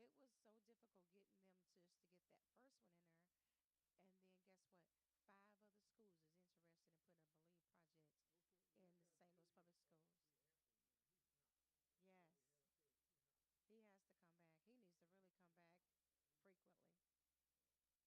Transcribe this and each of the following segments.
it was so difficult getting them to get that first one in there. And then guess what? Five other schools is interested in putting a Believe project in the St. Louis Public Schools. Yes, he has to come back. He needs to really come back frequently. Who newspaper is that? You bought your newspaper in, Brother Shaheed? Let me see. Let's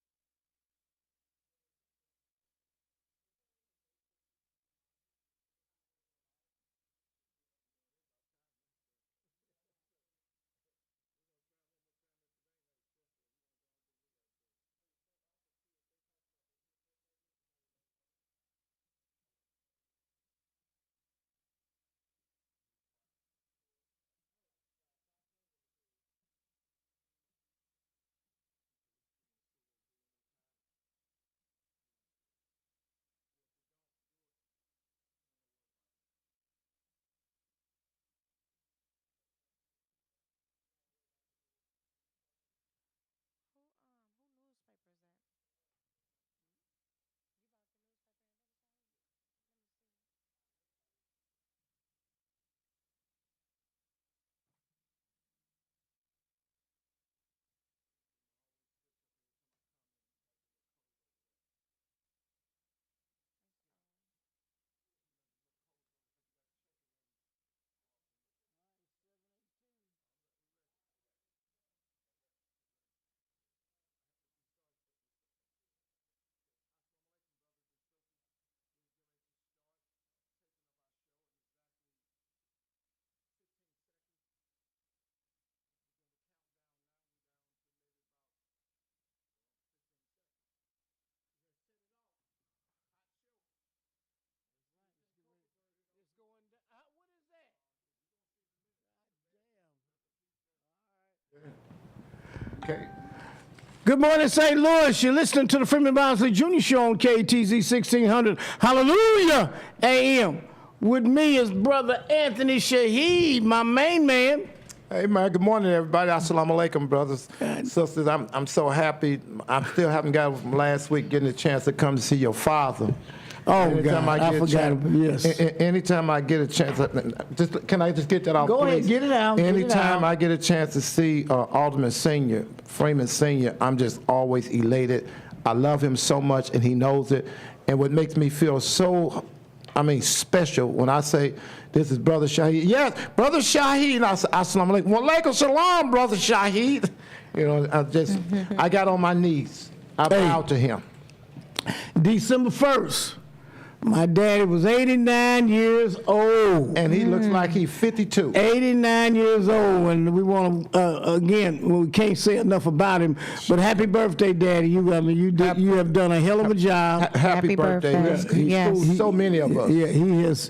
see. All right, 7:18. That's right. It's getting ready. It's going down. What is that? God damn. All right. Okay. Good morning, St. Louis. You're listening to the Freeman Bosley Jr. Show on KTZ 1600. Hallelujah AM. With me is Brother Anthony Shaheed, my main man. Hey man, good morning everybody. Assalamu alaikum, brothers, sisters. I'm so happy. I still haven't got from last week getting a chance to come to see your father. Oh Anytime God, I get a forgot. chance- Yes. Anytime I get a chance, can I just get that out? Go ahead, please? get it out, get it Anytime out. I get a chance to see Alderman Senior, Freeman Senior, I'm just always elated. I love him so much, and he knows it. And what makes me feel so, special when I say this is Brother Shaheed. Yes, Brother Shaheed. I say, Assalamu alaikum. Wa alaikum salam, Brother Shaheed. You know, I got on my knees. I bowed to him. December 1st, my daddy was 89 years old. And he looks like he's 52. 89 years old, and we want to again. We can't say enough about him. But happy birthday, Daddy! You have done a hell of a job. Happy birthday. birthday. He Yes. schooled so many of us. Yeah, he has.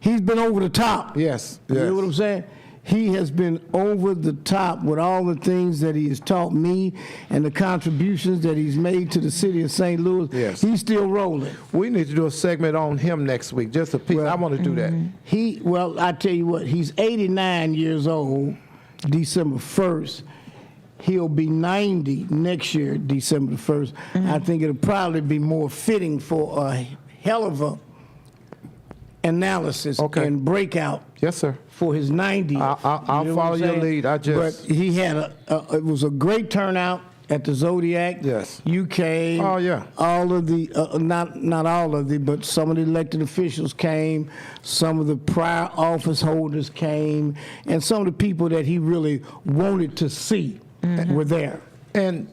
He's been over the top. Yes, You know yes. what I'm saying? He has been over the top with all the things that he has taught me and the contributions that he's made to the city of St. Louis. Yes. He's still rolling. We need to do a segment on him next week, just a piece. I want to do that. Well, I tell you what, he's 89 years old, December 1st. He'll be 90 next year, December 1st. I think it'll probably be more fitting for a hell of a analysis Okay. and breakout Yes, sir. for his 90th. I'll You know what follow I'm your saying? lead. But he had it was a great turnout at the Zodiac. Yes. You came. Oh, yeah. All of the, not all of the, but some of the elected officials came, some of the prior office holders came, and some of the people that he really wanted to see were there. And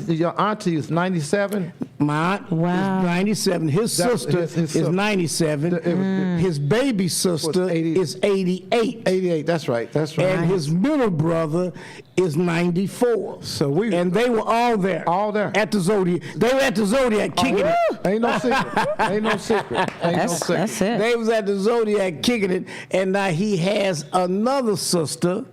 your auntie is 97. My aunt Wow. is 97. His That- sister his is sister. 97. His baby sister 80. is 88. 88. That's right. That's right. And his middle brother is 94. So we- and they were all there. All there. At the Zodiac. They were at the Zodiac kicking it. Ain't no secret. Ain't no secret. Ain't no secret. That's it. They was at the Zodiac kicking it, and now he has another sister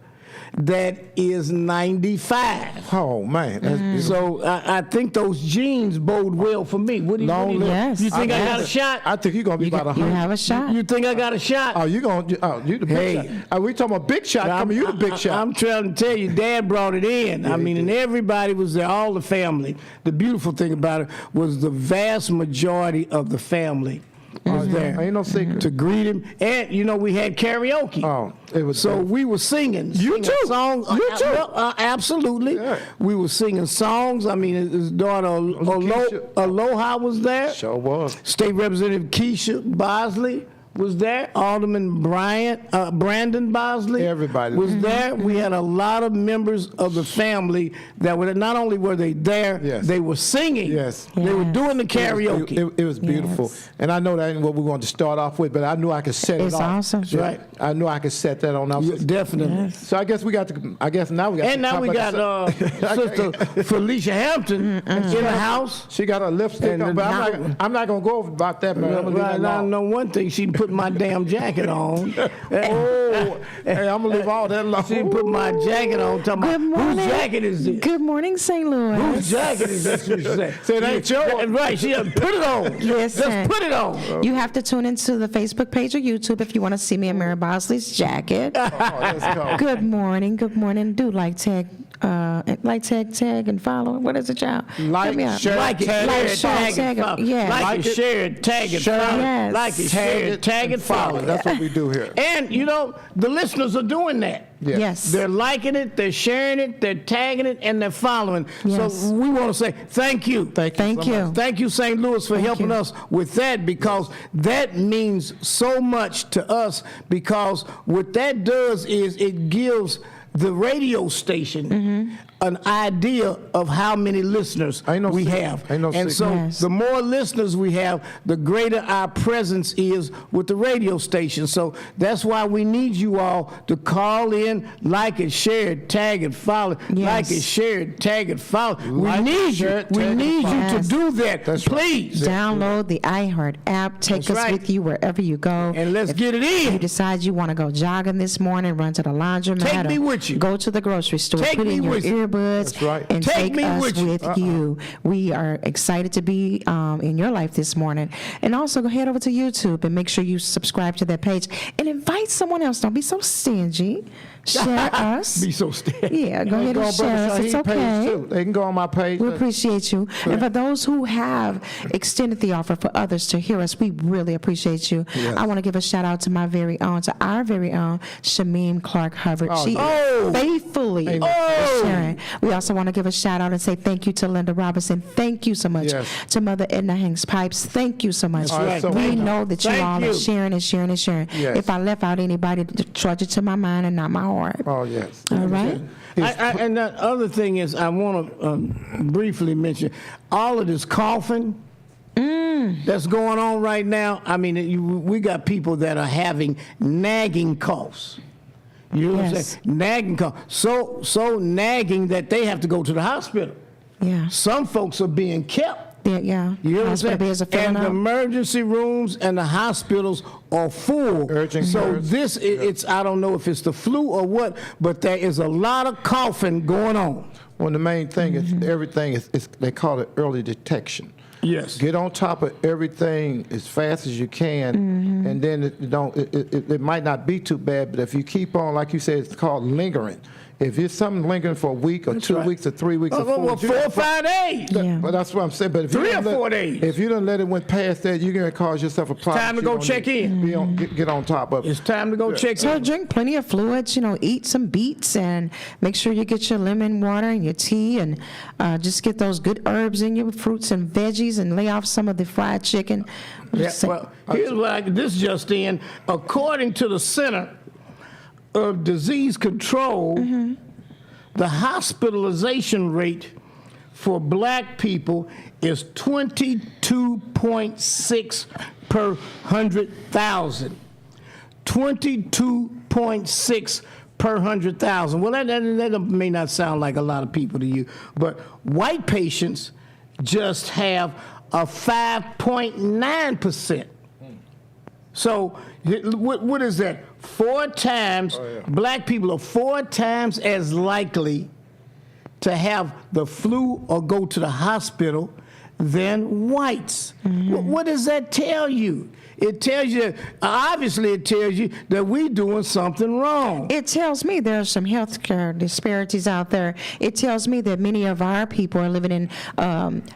that is 95. Oh man, that's beautiful. So I think those genes bode well for me. What do you, Long live. Yes. you think I got a Yes. shot? I think you're gonna be You, about you 100. have a shot. You think I got a shot? Oh, you the big Hey. shot. We talking about big shot coming. You the big shot. I'm trying to tell you, Dad brought it in. I he mean, and did. everybody was there, all the family. The beautiful thing about it was the vast majority of the family was there. Ain't no secret. To greet him. And, we had karaoke. Oh, it was So we were singing. You too. Songs. You too. Absolutely. Yeah. We were singing songs. I mean, his daughter Keisha. Aloha was there. Sure was. State Representative Keisha Bosley was there. Alderman Brandon Bosley. Everybody was there. We had a lot of members of the family that were, not only were they there, Yes. they were singing. Yes. They were doing the karaoke. It was beautiful. Yes. And I know that ain't what we wanted to start off with, but I knew I could set It's it off. awesome. Yeah. Right. I knew I could set that on up. Yeah, definitely. Yes. So I guess now we got And now we got Sister Felicia Hampton in the house. She got her lipstick And on, but I'm not gonna go over about that, man. I'm gonna leave Right, that I alone. know one thing. She put my damn jacket on. Oh, hey, I'm gonna leave all that alone. She put my jacket on. Talking Good about, morning. whose jacket is this? Good morning, St. Louis. Whose jacket is this? She said. Said, ain't yours. Right. She said, put it on. Listen. Just put it on. You have to tune into the Facebook page or YouTube if you want to see me in Mary Bosley's jacket. Oh, let's go. Good morning. Good morning. Do tag, and follow. What is it, y'all? Like, Help me out. share, Like it, tag, share it, tag it, follow. Yeah. Like Like it, it, share it, tag it, share it. follow. Yes. Like it, Tag share it, it, tag it, follow. That's what we do here. And, the listeners are doing that. Yeah. Yes. They're liking it, they're sharing it, they're tagging it, and they're following. Yes. So we want to say thank you. Thank so you. much. Thank you, St. Louis, for helping you. us with that, because that means so much to us, because what that does is it gives the radio station an idea of how many listeners Ain't no we secret. have. Ain't no and secret. so Yes. the more listeners we have, the greater our presence is with the radio station. So that's why we need you all to call in, like it, share it, tag it, follow it, Yes. like it, share it, tag it, follow it. Like We it, need share you. it, We tag it, need follow you it. to do that. That's right. Please. Download the iHeart app. Take That's us right. with you wherever you go. And let's get it If you in. decide you want to go jogging this morning, run to the laundromat. Take me or with you. Go to the grocery store. Take put me in your with you. earbuds. That's right. And Take take me us with you. with you. We are excited to be in your life this morning. And also go head over to YouTube and make sure you subscribe to that page and invite someone else. Don't be so stingy. Share us. Be so steady. Yeah, go ahead Go and on Brother share us. It's Shaheed page, okay. too. They can go on my page. We appreciate you. And for those who have extended the offer for others to hear us, we really appreciate you. Yes. I want to give a shout out to our very own Shameen Clark Hubbard. Oh, She yeah. faithfully Amen. is sharing. We also want to give a shout out and say thank you to Linda Robinson. Thank you so much. Yes. To Mother Edna Hanks Pipes. Thank you so much. All right, so we much. know that you Thank all you. are sharing and sharing and sharing. Yes. If I left out anybody, trudge it to my mind and not my heart. Oh, yes. All right? And that other thing is, I want to briefly mention all of this coughing that's going on right now. I mean, we got people that are having nagging coughs. You know what I'm Yes. saying? Nagging cough. So nagging that they have to go to the hospital. Yeah. Some folks are being kept. Yeah. You know what I'm Hospital beds are saying? filling And the up. emergency rooms and the hospitals are full. Urgent so cares. it's I don't know if it's the flu or what, but there is a lot of coughing going on. Well, the main thing is everything is they call it early detection. Yes. Get on top of everything as fast as you can, and then it might not be too bad. But if you keep on, like you said, it's called lingering. If it's something lingering for a week or 2 right. weeks or 3 weeks or 4 weeks, 4 or 5 days. Yeah. But that's what I'm saying. But if 3 you or don't let- 4 days. if you don't let it went past that, you're gonna cause yourself a problem. time to you go don't check need. in. Be on, get on top of it. It's time to go check So in. drink plenty of fluids, eat some beets and make sure you get your lemon water and your tea and just get those good herbs in your fruits and veggies and lay off some of the fried chicken. Yeah, well, here's what this just in. According to the Center of Disease Control, the hospitalization rate for black people is 22.6 per 100,000. 22.6 per 100,000. Well, that may not sound like a lot of people to you, but white patients just have a 5.9%. So what is that? 4 times, black people are 4 times as likely to have the flu or go to the hospital than whites. What does that tell you? It tells you, obviously it tells you that we doing something wrong. It tells me there's some healthcare disparities out there. It tells me that many of our people are living in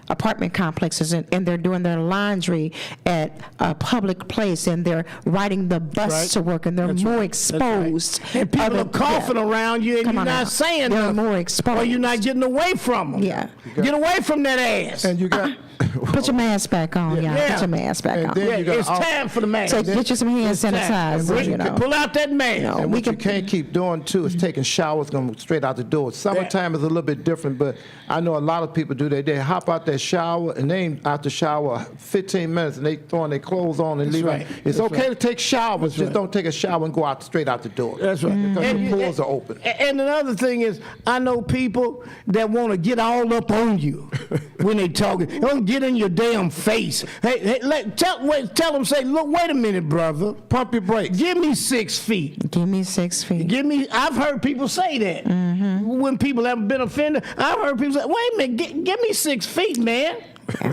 apartment complexes and they're doing their laundry at a public place and they're riding the bus Right. to work and they're That's more right. exposed. And people are coughing Yeah. around you and Come you're on not now. saying They're nothing. more exposed. Or you're not getting away from them. Yeah. Get away from that ass. And you got, Put your mask back on, y'all. Yeah. Put your mask back And on. then Yeah, you got it's all- time for the mask. So get you some hand It's time. sanitizer, you know. Pull out that mask. No. and we what you can- can't keep doing too is taking showers going straight out the door. Summertime is a little bit different, but I know a lot of people do that. They hop out that shower and they ain't out the shower 15 minutes and they throwing their clothes on and leaving. right. It's That's okay right. to take showers, just right. don't take a shower and go out straight out the door. That's right. Because And- the pores are open. And another thing is, I know people that want to get all up on you when they talking. Don't get in your damn face. Hey, tell them, say, look, wait a minute, brother. Pump your brakes. Give me 6 feet. Give me 6 feet. I've heard people say that. When people have been offended, I've heard people say, wait a minute, give me 6 feet, man.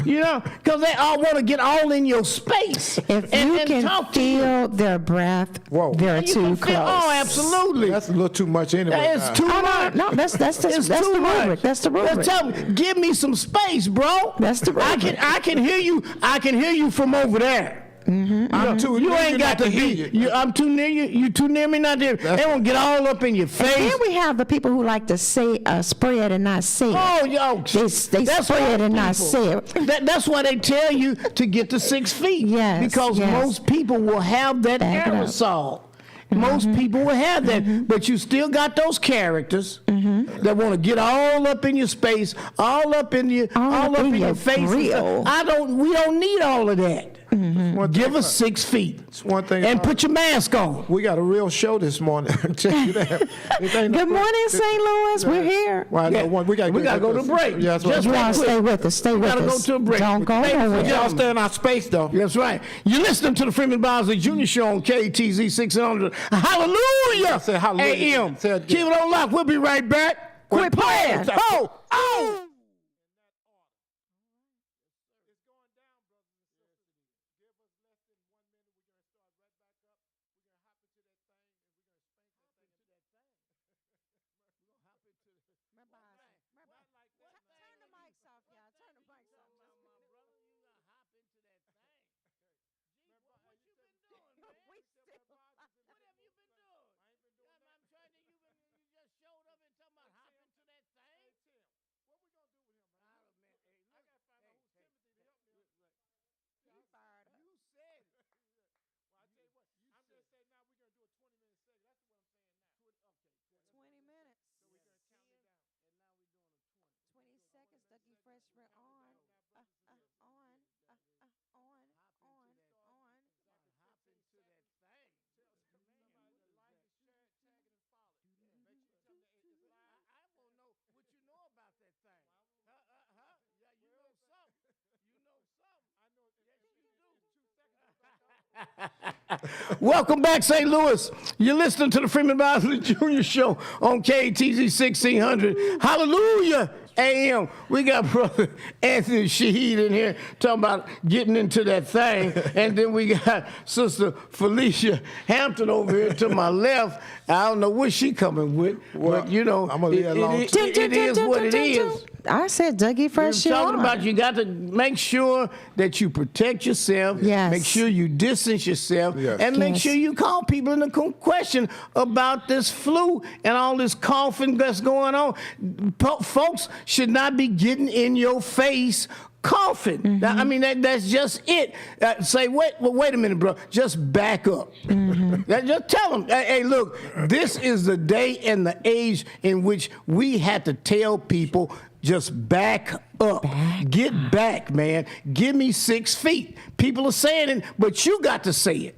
You know, because they all want to get all in your space. If and you can talk to you. feel their breath, Whoa. they're You too can close. feel- Oh, absolutely. That's a little too much anyway. It's now. too Oh, much. no, that's It's the too much. rubric. That's the rubric. Tell me, give me some space, bro. That's the rubric. I can hear you. I can hear you from over there. I'm too You near ain't got not to hear be. you. I'm too near you. You too near me, not there. They won't get all up in your face. Then we have the people who like to say spray it and not say it. Oh, yo, They that's spray why it and not people- say it. That's why they tell you to get to 6 feet. Yes, Because yes. most people will have that Back it up. aerosol. Most people will have that, but you still got those characters that want to get all up in your space, all up in your, All up in your your face. and grill. stuff. We don't need all of that. One Give thing us 6 feet. It's one thing And about put your mask on. We got a real show this morning. Check it out. It ain't no Good morning, break. St. Louis. We're here. Well, I know Yeah. one. We got to go to break. Yeah, that's Just right. You all quick. stay with us. Stay with gotta go us. to a break. Don't go Ladies and nowhere. Y'all stay in our space, though. That's right. You're listening to the Freeman Bosley Jr. Show on KTZ 600. Hallelujah! Say hallelujah. AM. Say it again. Keep it on lock. We'll be right back. Quit playing. Oh! Oh! Turn the mics off, y'all. Turn the mics off. We still. What have you been doing? I'm trying to, you just showed up and talking about hop into that thing? Hey, Tim, what we gonna do with him? I don't, man. Hey, look, I gotta find out who's Timothy to help me. You fired up. You said it. Well, I tell you what, I'm just saying now we're gonna do a 20-minute segment. That's what I'm saying now. Okay, 20 minutes. so we're gonna count it down, and now we're doing a 20. 20 seconds. Dougie Freshman on. On. On. On. Hop into that thing. Somebody to like it, share it, tag it, and follow it. Make sure you tell me it's live. I won't know what you know about that thing. Yeah, you know something. You know something. I know. Yes, you do. Welcome back, St. Louis. You're listening to the Freeman Bosley Jr. Show on KTZ 1600. Hallelujah. AM. We got brother Anthony Shaheed in here talking about getting into that thing. And then we got sister Felicia Hampton over here to my left. I don't know what she coming with, Well, but you know, I'm gonna leave it alone. it is what it is. I said Dougie Fresh. We're talking about you got to make sure that you protect yourself. Yes. Make sure you distance yourself. Yes. And make Yes. sure you call people in the question about this flu and all this coughing that's going on. Folks should not be getting in your face coughing. I mean, that's just it. Say, wait a minute, bro. Just back up. Just tell them, hey, look, this is the day and the age in which we had to tell people, just back up. Get back, man. Give me 6 feet. People are saying it, but you got to say it.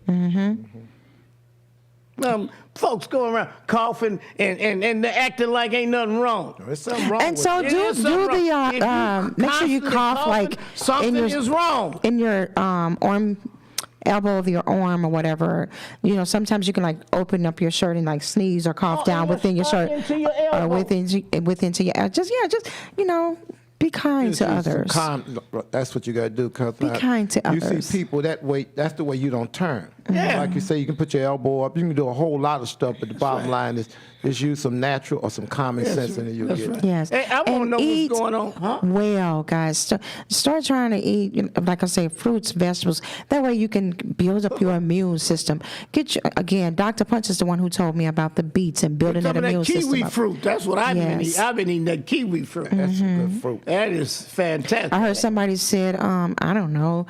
Folks going around coughing and acting like ain't nothing wrong. There's something wrong And with so it. It is something do the wrong. If you make sure you constantly cough coughing, like something is wrong. in your arm, elbow of your arm or whatever. You know, sometimes you can like open up your shirt and like sneeze or cough down and within your start shirt into your or elbow. within to your just you know. Be kind to others. That's what you got to do. Cause Be kind to you others. see people that way. That's the way you don't turn. Yeah. Like you say, you can put your elbow up. You can do a whole lot of stuff. But the bottom line is use some natural or some common sense in it. You get it. Yes. Hey, I want to And know eat what's going on. Huh? well, guys. Start trying to eat, like I say, fruits, vegetables. That way you can build up your immune system. Again, Dr. Punch is the one who told me about the beets and building that Some of immune that system kiwi up. fruit. That's what I've been Yes. eating. I've been eating that kiwi fruit. That's some good fruit. That is fantastic. I heard somebody said, I don't know.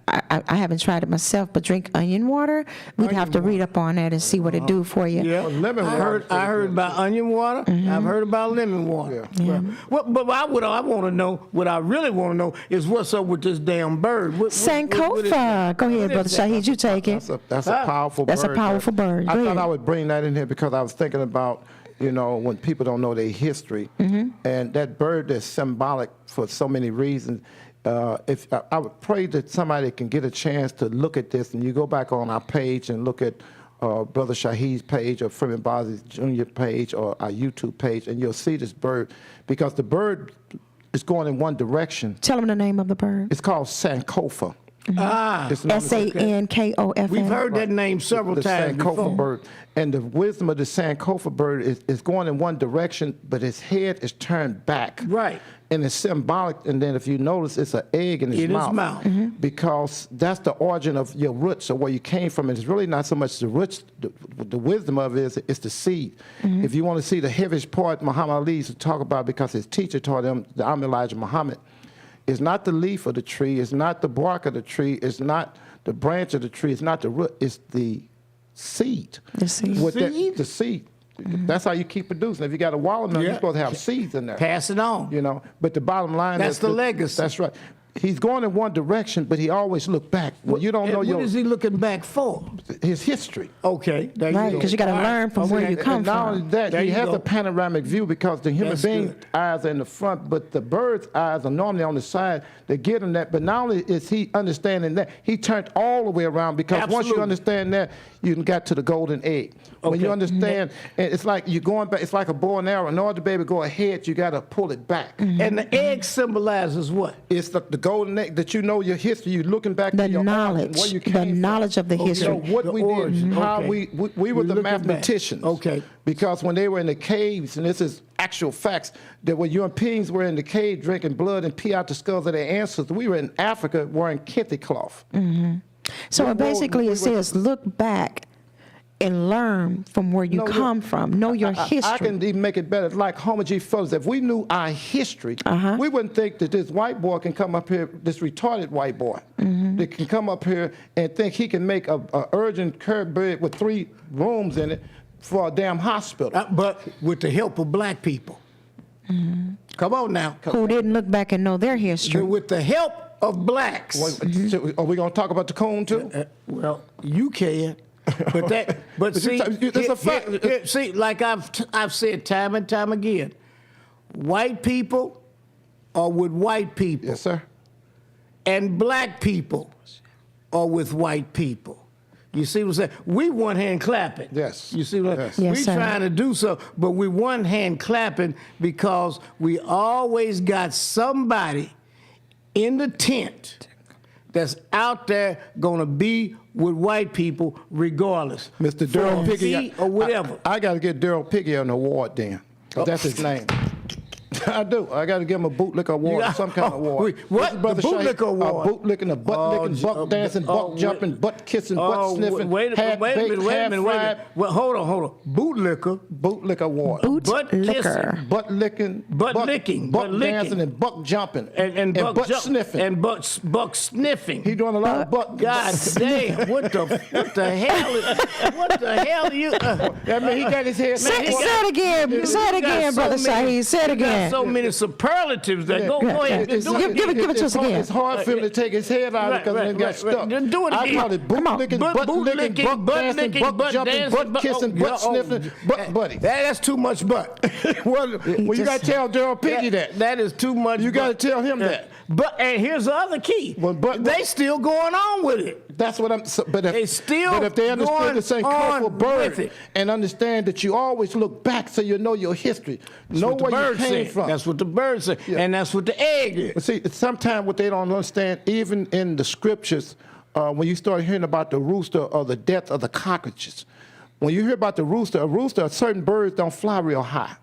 I haven't tried it myself, but drink onion water. We'd have to read up on that and see what it do for you. Yeah, Well, lemon I water heard. is I pretty heard good. about onion water. I've heard about lemon water. Yeah. But what I want to know, what I really want to know, is what's up with this damn bird. What is Sankofa. that? Go ahead, What Brother is that? Shahid. You take it. That's a powerful bird. That's a powerful bird. I Go thought ahead. I would bring that in here because I was thinking about, when people don't know their history. And that bird is symbolic for so many reasons. If I would pray that somebody can get a chance to look at this, and you go back on our page and look at Brother Shahid's page or Freeman Bosley's Jr. page or our YouTube page, and you'll see this bird, because the bird is going in one direction. Tell them the name of the bird. It's called Sankofa. Ah, It's known as the Sankofn. we've heard that name several times Sankofa before. bird. And the wisdom of the Sankofa bird is going in one direction, but his head is turned back. Right. And it's symbolic. And then if you notice, it's an egg in his mouth. Because that's the origin of your roots, or where you came from. And it's really not so much the roots. The wisdom of it is it's the seed. If you want to see the heaviest part, Muhammad Ali used to talk about, because his teacher taught him, I'm Elijah Muhammad. It's not the leaf of the tree. It's not the bark of the tree. It's not the branch of the tree. It's not the root. It's the seed. The seed. The seed. That's how you keep producing. If you got a watermelon, you're supposed to have seeds in there. Pass it on. But the bottom line That's is the legacy. That's right. He's going in one direction, but he always look back. Well, you don't know What is he looking back for? his history. Okay, there Right, you go. because you got to All right. learn from where you come And not from. only that, There he you has go. a panoramic view, because the human That's being's good. eyes are in the front, but the bird's eyes are normally on the side. They get him that. But not only is he understanding that, he turned all the way around, because once you Absolutely. understand that, you got to the golden egg. When you Okay. understand, and it's like you're going back. It's like a bow and arrow. In order to be able to go ahead, you got to pull it back. And the egg symbolizes what? It's the golden egg that you know your history. You're looking back The to your origin, knowledge, where you the came from. knowledge of the history. What The we origin, did, how okay. we were the You're looking back. mathematicians. Okay. Because when they were in the caves, and this is actual facts, that when Europeans were in the cave drinking blood and pee out the skulls of their ancestors, we were in Africa wearing kente cloth. So basically it says, look back and learn from where you No, come from. Know your history. I can even make it better. Like Homer G. Phillips, if we knew our history, we wouldn't think that this white boy can come up here, this retarded white boy, that can come up here and think he can make a urgent care bed with 3 rooms in it for a damn hospital. But with the help of black people. Come on now. Who didn't look back and know their history. With the help of blacks. Are we going to talk about the coon too? Well, you can. But see, it's a fact. see, like I've said time and time again, white people are with white people, Yes, sir. and black people are with white people. You see what I'm saying? We one hand clapping. Yes. You see what I'm Yes. saying? Yes, We sir. trying to do so, but we one hand clapping because we always got somebody in the tent that's out there gonna be with white people regardless. Mr. Daryl For a Piggy. fee or whatever. I got to get Daryl Piggy an award then. 'Cause that's his name. I do. I got to give him a bootlicker award or some kind of award. What? His brother The bootlicker Shahid, award? Bootlicking, a butt licking, buck dancing, buck jumping, butt kissing, butt sniffing, half baked, half fried. Well, hold on. Bootlicker, Bootlicker award. Boot butt liquor. Butt licking, Butt licking, buck butt licking. dancing, and buck jumping, and butt jump- sniffing. and buck sniffing. He doing a lot of butt. God damn! What the hell? Are you? I mean, he got his head. Say it again. Say it again, Brother Shahid. Say it You got again. so many superlatives that go ahead. It's- Do it. Give it to us again. It's hard for him to take his head out Right, because right, it got right, stuck. right. Do it I again. call it Come on. boot licking, Butt butt licking, licking, butt butt dancing, licking, butt butt jumping, dancing, butt kissing, butt sniffing, butt buddy. That's too much butt. Well, you got to tell Daryl Piggy that. That is too much. You got to butt. tell him that. But and here's the other key. But they still going on with it. That's what I'm. But They still But if they understood the going Sankofa on bird with it. and understand that you always look back so you know your history, know what the where you bird came said. from. That's what the bird said, and that's what the egg is. But see, sometimes what they don't understand, even in the scriptures, when you start hearing about the rooster or the death of the cockroaches, when you hear about the rooster, certain birds don't fly real high.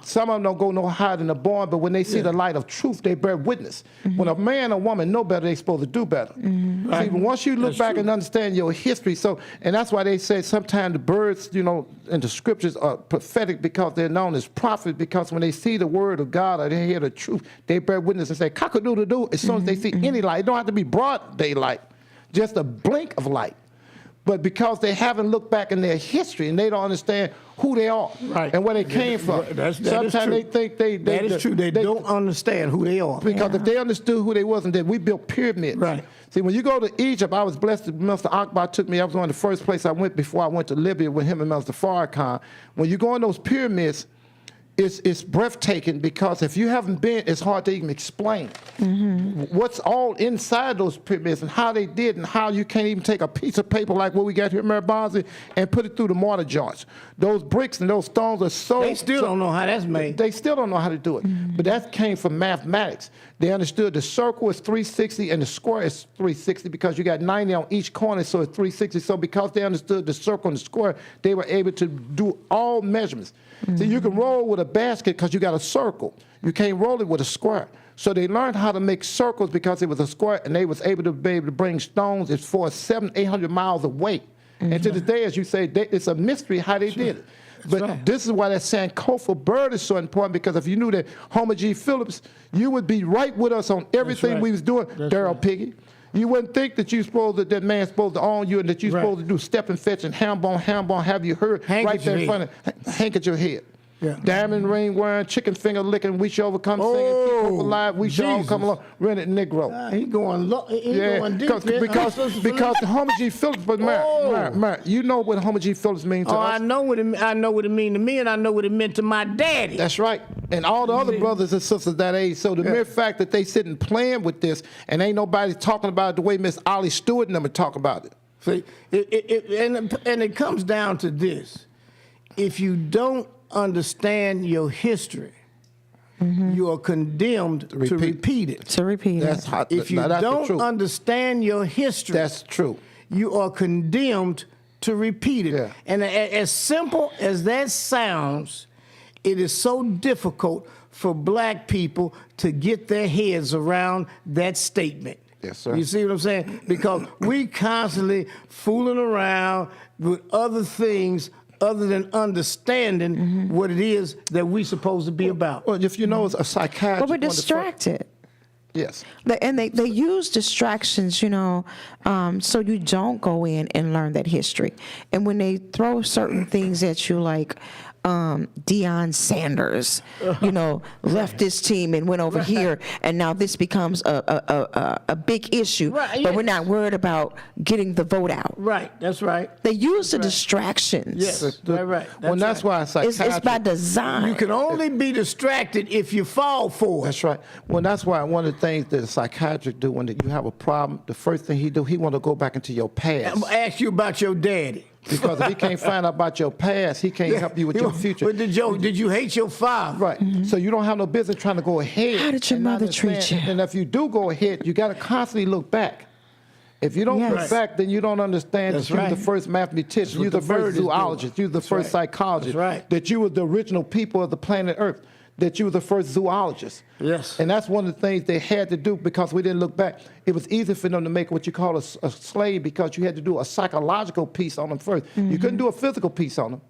Some of them don't go no higher than the barn, but when they see the light of truth, they bear witness. When a man or woman know better, they supposed to do better. See, once you look back and understand your history, and that's why they say sometimes the birds, in the scriptures are prophetic because they're known as prophets, because when they see the word of God or they hear the truth, they bear witness and say, cock-a-doodle-doo, as soon as they see any light. It don't have to be broad daylight, just a blink of light. But because they haven't looked back in their history and they don't understand who they are and where they came from. Sometimes they think that is true. They don't understand who they are. Because if they understood who they was, and then we built pyramids. Right. See, when you go to Egypt, I was blessed that Mr. Akbar took me. I was one of the first place I went before I went to Libya with him and Mr. Farrakhan. When you go in those pyramids, it's breathtaking because if you haven't been, it's hard to even explain what's all inside those pyramids and how they did and how you can't even take a piece of paper like what we got here in Bosley and put it through the mortar joints. Those bricks and those stones are so... They still don't know how that's made. They still don't know how to do it. But that came from mathematics. They understood the circle is 360 and the square is 360 because you got 90 on each corner, so it's 360. So because they understood the circle and the square, they were able to do all measurements. So you can roll with a basket because you got a circle. You can't roll it with a square. So they learned how to make circles because it was a square, and they was able to bring stones as far as 700-800 miles away. And to this day, as you say, it's a mystery how they did it. But this is why that Sankofa bird is so important, because if you knew that Homer G. Phillips, you would be right with us on everything we was doing, Daryl Piggy. You wouldn't think that that man's supposed to own you and that you're supposed to do step and fetch and ham bone, have you heard right there in front of hank at your head. Diamond ring wearing, chicken finger licking, we shall overcome singing, keep hope alive, we shall all come along, rented Negro. He going deep. Because the Homer G. Phillips, but Mar, you know what Homer G. Phillips means to us. I know what it means to me, and I know what it meant to my daddy. That's right. And all the other brothers and sisters that age. So the mere fact that they sitting playing with this and ain't nobody talking about it the way Miss Ollie Stewart and them talk about it. See, and it comes down to this. If you don't understand your history, you are condemned to repeat it. If you don't understand your history, that's true. You are condemned to repeat it. Yeah. And as simple as that sounds, it is so difficult for black people to get their heads around that statement. Yes, sir. You see what I'm saying? Because we constantly fooling around with other things other than understanding what it is that we're supposed to be about. Well, if you know, it's a psychiatrist. But we're distracted. Yes. And they use distractions, so you don't go in and learn that history. And when they throw certain things at you, like Deion Sanders, left this team and went over here, and now this becomes a big issue. Right, but we're not worried about getting the vote out. Right, that's right. They use the distractions. Yes, right. That's why it's by design. You can only be distracted if you fall for it. That's right. Well, that's why one of the things that a psychiatrist do when you have a problem, the first thing he want to go back into your past. I'm gonna ask you about your daddy. Because if he can't find out about your past, he can't help you with your future. But did you hate your father? Right. So you don't have no business trying to go ahead. How did your mother treat you? And if you do go ahead, you got to constantly look back. If you don't look back, then you don't understand that you're the first mathematician, you're the first zoologist, you're the first psychologist, that you were the original people of the planet Earth, that you were the first zoologist. Yes. And that's one of the things they had to do because we didn't look back. It was easy for them to make what you call a slave because you had to do a psychological piece on them first. You couldn't do a physical piece on them.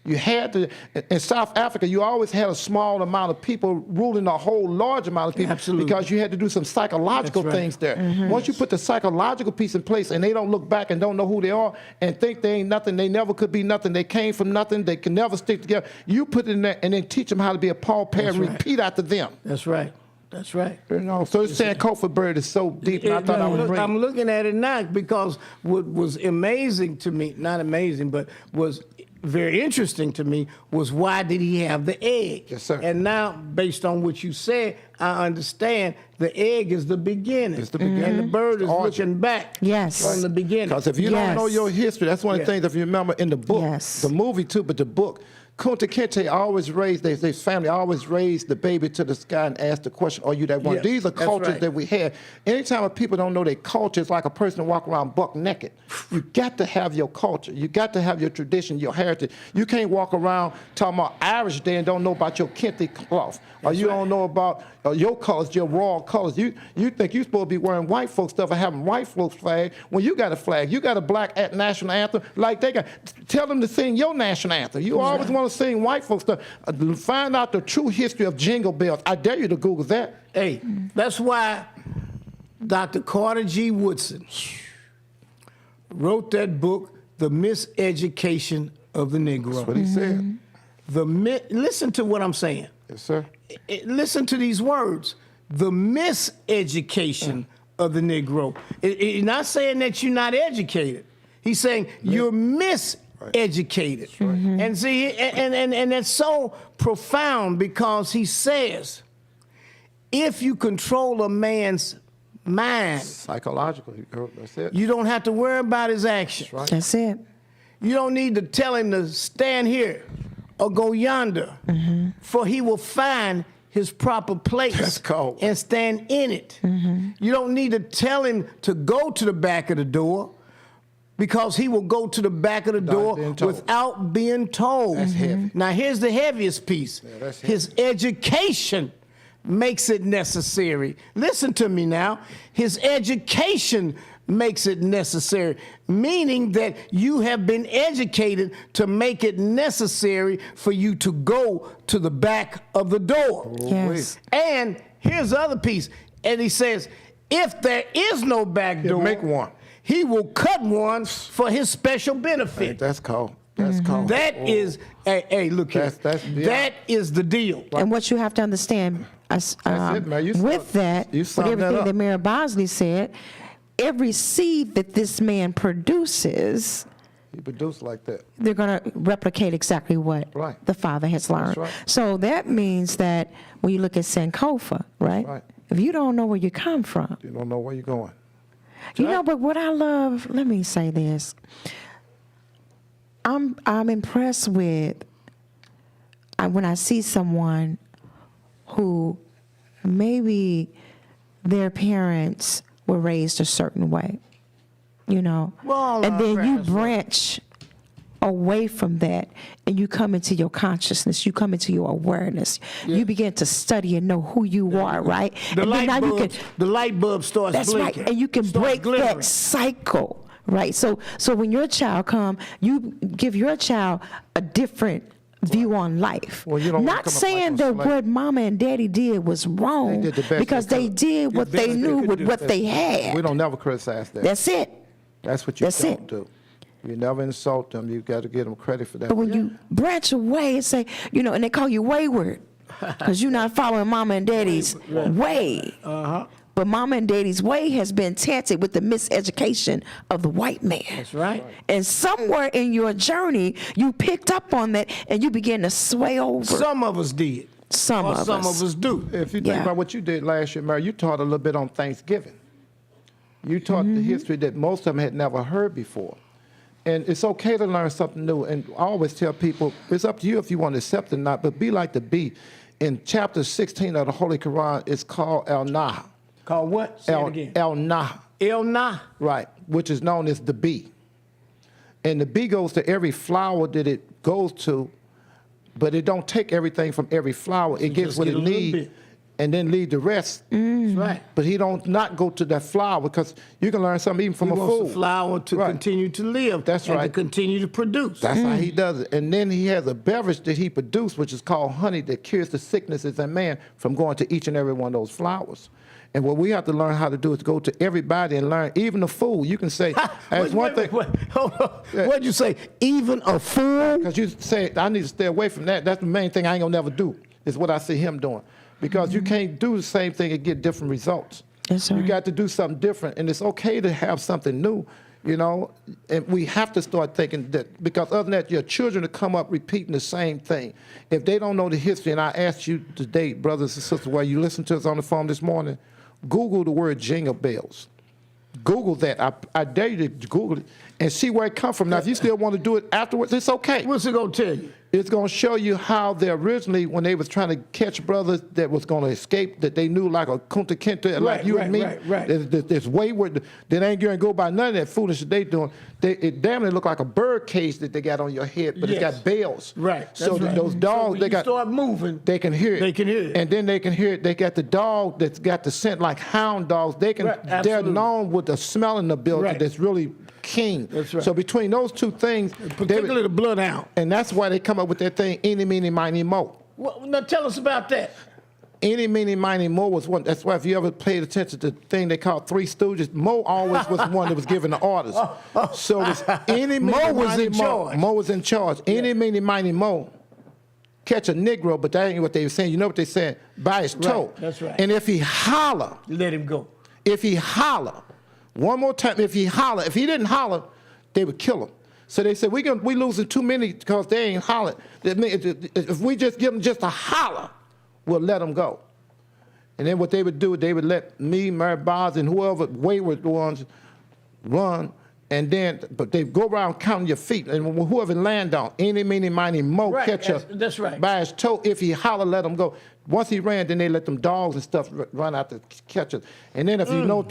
You had to, in South Africa, you always had a small amount of people ruling a whole large amount of people. Absolutely. Because you had to do some psychological things there. Once you put the psychological piece in place and they don't look back and don't know who they are and think they ain't nothing, they never could be nothing, they came from nothing, they can never stick together, you put it in there and then teach them how to be a Paul Perry and repeat after them. That's right. That's right. So this Sankofa bird is so deep, and I thought I would bring. I'm looking at it now because what was amazing to me, not amazing, but was very interesting to me was why did he have the egg? Yes, sir. And now, based on what you said, I understand the egg is the beginning. It's the beginning. And the bird is origin. looking back Yes. from the beginning. Because if you don't know Yes. your history, that's one of the Yeah. things, if you remember in the book, Yes. the movie too, but the book, Kunta Kinte always raised, their family always raised the baby to the sky and asked the question, are you that one? Yeah, These are that's cultures right. that we have. Anytime people don't know their culture, it's like a person walk around buck naked. You got to have your culture. You got to have your tradition, your heritage. You can't walk around talking about Irish Day and don't know about your Kente cloth. Or you don't know about your colors, your royal colors. You think you're supposed to be wearing white folks stuff and having white folks flag when you got a flag. You got a black national anthem like they got. Tell them to sing your national anthem. You always want to sing white folks stuff. Find out the true history of Jingle Bells. I dare you to Google that. Hey, that's why Dr. Carter G. Woodson wrote that book, The Miseducation of the Negro. That's what he said. Listen to what I'm saying. Yes, sir. Listen to these words. The miseducation of the Negro. He's not saying that you're not educated. He's saying you're miseducated. Right. And see, and that's so profound because he says, if you control a man's mind, Psychological. That's it. you don't have to worry about his actions. Right. That's it. You don't need to tell him to stand here or go yonder, for he will find his proper place That's cold. and stand in it. You don't need to tell him to go to the back of the door, because he will go to the back of the door being told. without being told. That's heavy. Now, here's the heaviest piece. Yeah, that's heavy. His education makes it necessary. Listen to me now. His education makes it necessary, meaning that you have been educated to make it necessary for you to go to the back of the door. Yes. And here's the other piece. And he says, if there is no back door, make one. he will cut one for his special benefit. That's cold. That's cold. That is, hey, look here. Yeah. That is the deal. And what you have to understand, it, man. You with sum- that, you with summed that everything up. that Mayor Bosley said, every seed that this man produces, He produced like that. they're going to replicate exactly what Right. the father has learned. right. So that means that when you look at Sankofa, right? right. If you don't know where you come from, You don't know where you're going. you know, but what I love, let me say this. I'm impressed with when I see someone who maybe their parents were raised a certain way, you know, Well, and then you parents were. branch away from that and you come into your consciousness, you come into your awareness, you begin to study and know who you are, right? The And then now you can, the light bulb starts that's blinking. right, and you can starts break glittering. that cycle, right? So when your child come, you give your child a different view on life. Well, you don't wanna Not come up saying like that a slave. what mama and daddy did was wrong, They did the best because they they could. did what best they they knew could with do. what they had. We don't never criticize that. That's it. That's what you That's don't it. do. You never insult them. You got to give them credit for that. But when you branch away and say, you know, and they call you wayward because you're not following mama and daddy's way. But mama and daddy's way has been tainted with the miseducation of the white man. That's right. And somewhere in your journey, you picked up on that and you began to sway over. Some of us did. Some or of some us. of us do. If you think Yeah. about what you did last year, Mary, you taught a little bit on Thanksgiving. You taught the history that most of them had never heard before. And it's okay to learn something new. And I always tell people, it's up to you if you want to accept it or not, but be like the bee. In chapter 16 of the Holy Quran, it's called El-Nah. Called what? Say it again. El-Nah, El-Nah. right, which is known as the bee. And the bee goes to every flower that it goes to, but it don't take everything from every flower. It gets just what get it a little needs bit. and then leave the rest. That's right. But he don't not go to that flower, because you can learn something even from He a wants fool. the flower to Right. continue to live. That's and to right. continue to produce. That's how he does it. And then he has a beverage that he produced, which is called honey, that cures the sicknesses in man from going to each and every one of those flowers. And what we have to learn how to do is go to everybody and learn, even the fool. You can say, as one thing, Hold on. What'd you say? Even a fool? because you say, I need to stay away from that. That's the main thing I ain't gonna never do, is what I see him doing. Because you can't do the same thing and get different results. That's You right. got to do something different. And it's okay to have something new. you know, and we have to start thinking that, because other than that, your children will come up repeating the same thing. If they don't know the history, and I asked you today, brothers and sisters, while you listen to us on the phone this morning, Google the word jingle bells. Google that. I dare you to Google it and see where it come from. Now, if you still want to do it afterwards, it's okay. What's it gonna tell you? It's going to show you how they originally, when they was trying to catch brothers that was going to escape, that they knew like a Kunta Kinte, like you and me, that's wayward, that ain't going to go by none of that foolishness they doing. It damn near look like a bird cage that they got on your head, but it's got bells. Right. So right. those dogs, so they got start moving. They can hear it. They can hear it. And then they can hear it. They got the dog that's got the scent like hound dogs. They can. They're known with the smelling ability that's really keen. That's right. So between those two things, particularly the bloodhound, and that's why they come up with that thing, eeny, meeny, miny, mo. Well, now tell us about that. Eeny, meeny, miny, mo was one. That's why if you ever paid attention to the thing they called Three Stooges, Mo always was the one that was giving the orders. So it was eeny, meeny, Mo was miny, in mo. charge. Mo was in charge. Eeny, meeny, miny, mo. Catch a Negro, but that ain't what they were saying. You know what they said? By his toe. That's right. And if he holler, Let him go. if he holler, one more time, if he holler, if he didn't holler, they would kill him. So they said, we losing too many because they ain't hollering. If we just give them just a holler, we'll let them go. And then what they would do, they would let me, Mary Bars, and whoever wayward ones run, and then, but they go around counting your feet, and whoever land on, eeny, meeny, miny, mo, catch up that's right. by his toe. If he holler, let him go. Once he ran, then they let them dogs and stuff run out to catch us. And then if you know,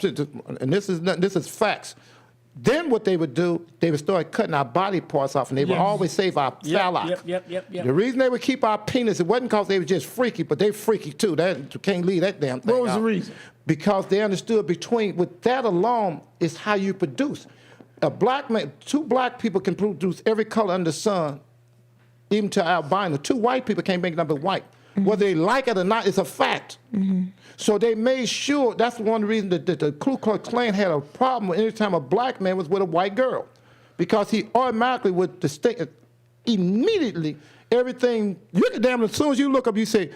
and this is facts, then what they would do, they would start cutting our body parts off, and they would always save our phallic. Yep. The reason they would keep our penis, it wasn't because they were just freaky, but they freaky too. You can't leave that damn thing What was out. the reason? Because they understood with that alone is how you produce. A black man, two black people can produce every color under the sun, even to albino. Two white people can't make nothing but white. Whether they like it or not, it's a fact. So they made sure, that's one reason that the Ku Klux Klan had a problem anytime a black man was with a white girl. Because he automatically would distinct, immediately, everything, you can damn, as soon as you look up, you say,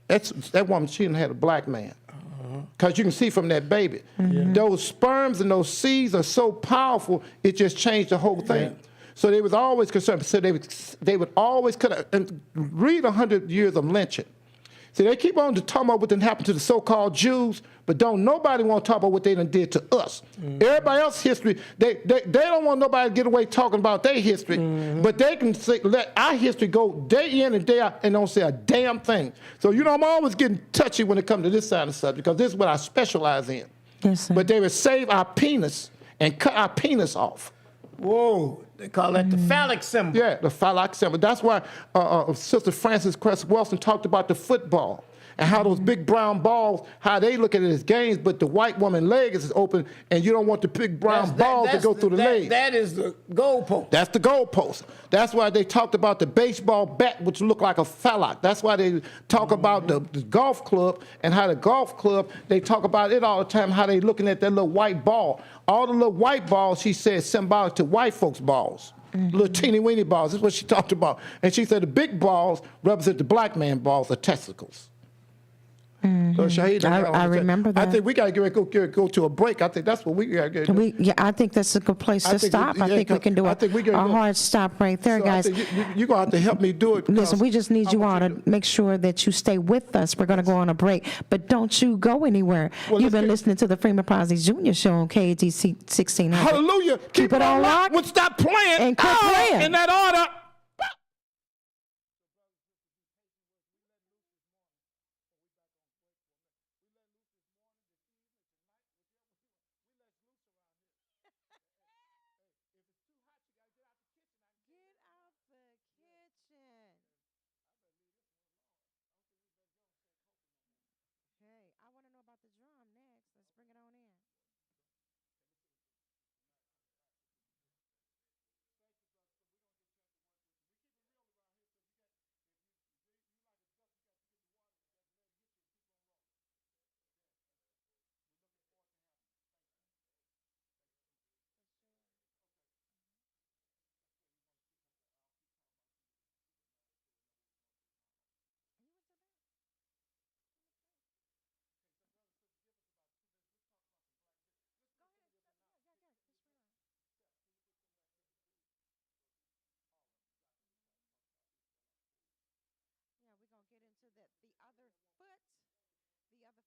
that woman, she didn't have a black man. Because you can see from that baby. Those sperms and those seeds are so powerful, it just changed the whole thing. So they was always concerned. So they would always and read 100 years of lynching. See, they keep on talking about what done happened to the so-called Jews, but don't nobody want to talk about what they done did to us. Everybody else's history, they don't want nobody to get away talking about their history, but they can let our history go day in and day out and don't say a damn thing. So, you know, I'm always getting touchy when it comes to this side of the subject, because this is what I specialize in. Yes, sir. But they would save our penis and cut our penis off. Whoa, they call that the phallic symbol. Yeah, the phallic symbol. That's why Sister Frances Cress Wilson talked about the football and how those big brown balls, how they look at it as games, but the white woman leg is open, and you don't want the big brown balls to go through the leg. That is the goalpost. That's the goalpost. That's why they talked about the baseball bat, which looked like a phallic. That's why they talk about the golf club, and how the golf club, they talk about it all the time, how they looking at that little white ball. All the little white balls, she said, symbolic to white folks' balls. Little teeny weeny balls. That's what she talked about. And she said the big balls represent the black man balls, the testicles. So Shahid, I remember that. I think we got to go to a break. I think that's what we got to do. I think that's a good place to stop. I think we can do a hard stop right there, So guys. You're going to have to help me do it. Listen, we just need you all to make sure that you stay with us. We're going to go on a break, but don't you go anywhere. You've been listening to the Freeman Bosley Jr. Show on KAT 1600. Hallelujah. Keep it on lock. We'll stop playing. And quit playing. In that order. Get out the kitchen. Hey, I want to know about the drum next. Let's bring it on in. For sure. And you went to bed.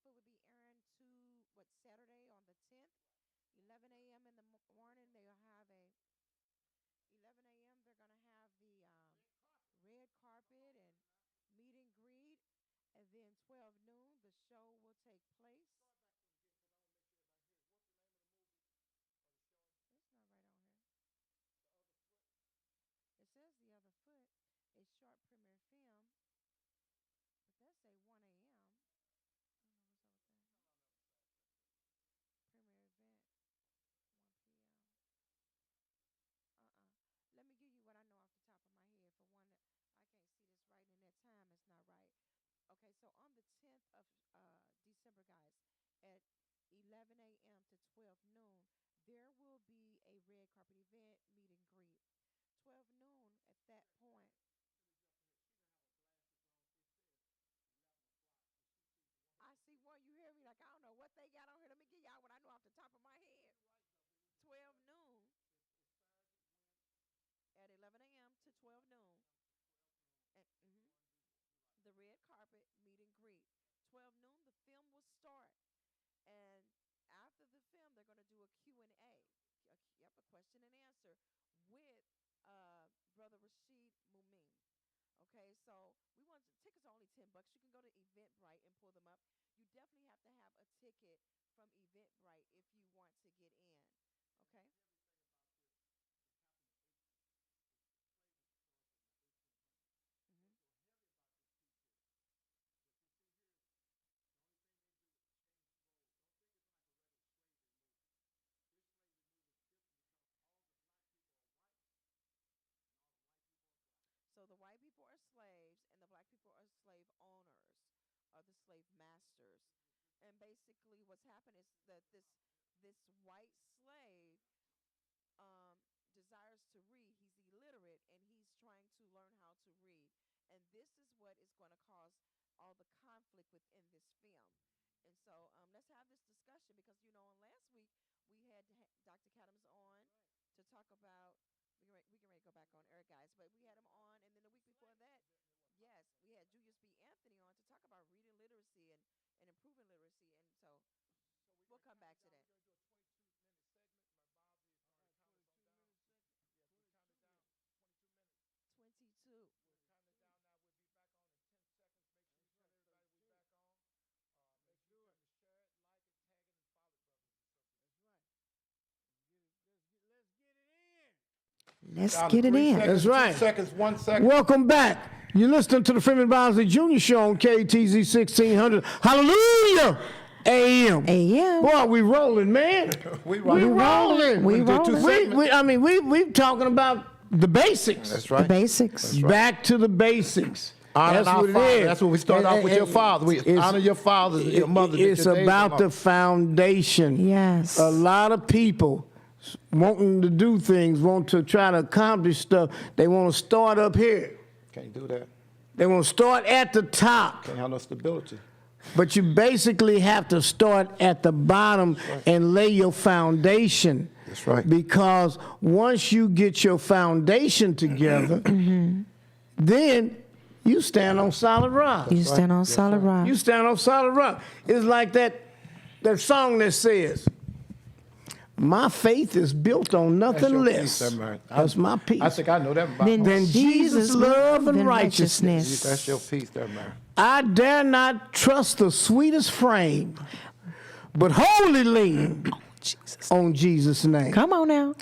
foot will be airing Saturday on the 10th, 11 a.m. in the morning. They'll have a 11 a.m. They're gonna have the red carpet and meet and greet, and then 12 noon the show will take place. It's not right on here. It says the other foot, a short premiere film, but that's a 1 a.m. I don't know what's up with that. Premiere event, 1 p.m. Let me give you what I know off the top of my head. For one, I can't see this right, and that time is not right. Okay, so on the 10th of December, guys, at 11 a.m. to 12 noon, there will be a red carpet event, meet and greet. 12 noon at that point. I see one. You hear me? Like, I don't know what they got on here. Let me give y'all what I know off the top of my head. 12 noon at 11 a.m. to 12 noon. And, the red carpet meet and greet. 12 noon, the film will start. And after the film, they're going to do a Q&A. Yep, a question and answer with Brother Rashid Mumin. Okay, so tickets are only $10. You can go to Eventbrite and pull them up. You definitely have to have a ticket from Eventbrite if you want to get in. Okay. Mm-hmm. So the white people are slaves and the black people are slave owners, are the slave masters. And basically what's happened is that this white slave desires to read. He's illiterate and he's trying to learn how to read. And this is what is going to cause all the conflict within this film. And so let's have this discussion because, on last week we had Dr. Cadams on to talk about, we can ready to go back on air, guys, but we had him on. And then the week before that, yes, we had Julius B. Anthony on to talk about reading literacy and improving literacy. And so we'll come back to that. 22. Let's get it in. That's right. 2 seconds, 1 second. Welcome back. You're listening to the Freeman Bosley Jr. Show on KTZ 1600. Hallelujah! AM. AM. Boy, we rolling, man. We rolling. We rolling. We talking about the basics. That's The right. basics. Back to the basics. Honor That's our what it father. is. That's what we start off with your father. We honor your father, your mother. It's your days about the alone. foundation. Yes. A lot of people wanting to do things, want to try to accomplish stuff. They want to start up here. Can't do that. They want to start at the top. Can't have no stability. But you basically have to start at the bottom and lay your foundation. That's right. Because once you get your foundation together, then you stand on solid rock. You stand on solid rock. You stand on solid rock. It's like that song that says, my faith is built on nothing less. That's my peace. I think I know that about Then Than Jesus' love and righteousness. That's your peace there, man. I dare not trust the sweetest frame, but wholly lean on Jesus' name. Come on now.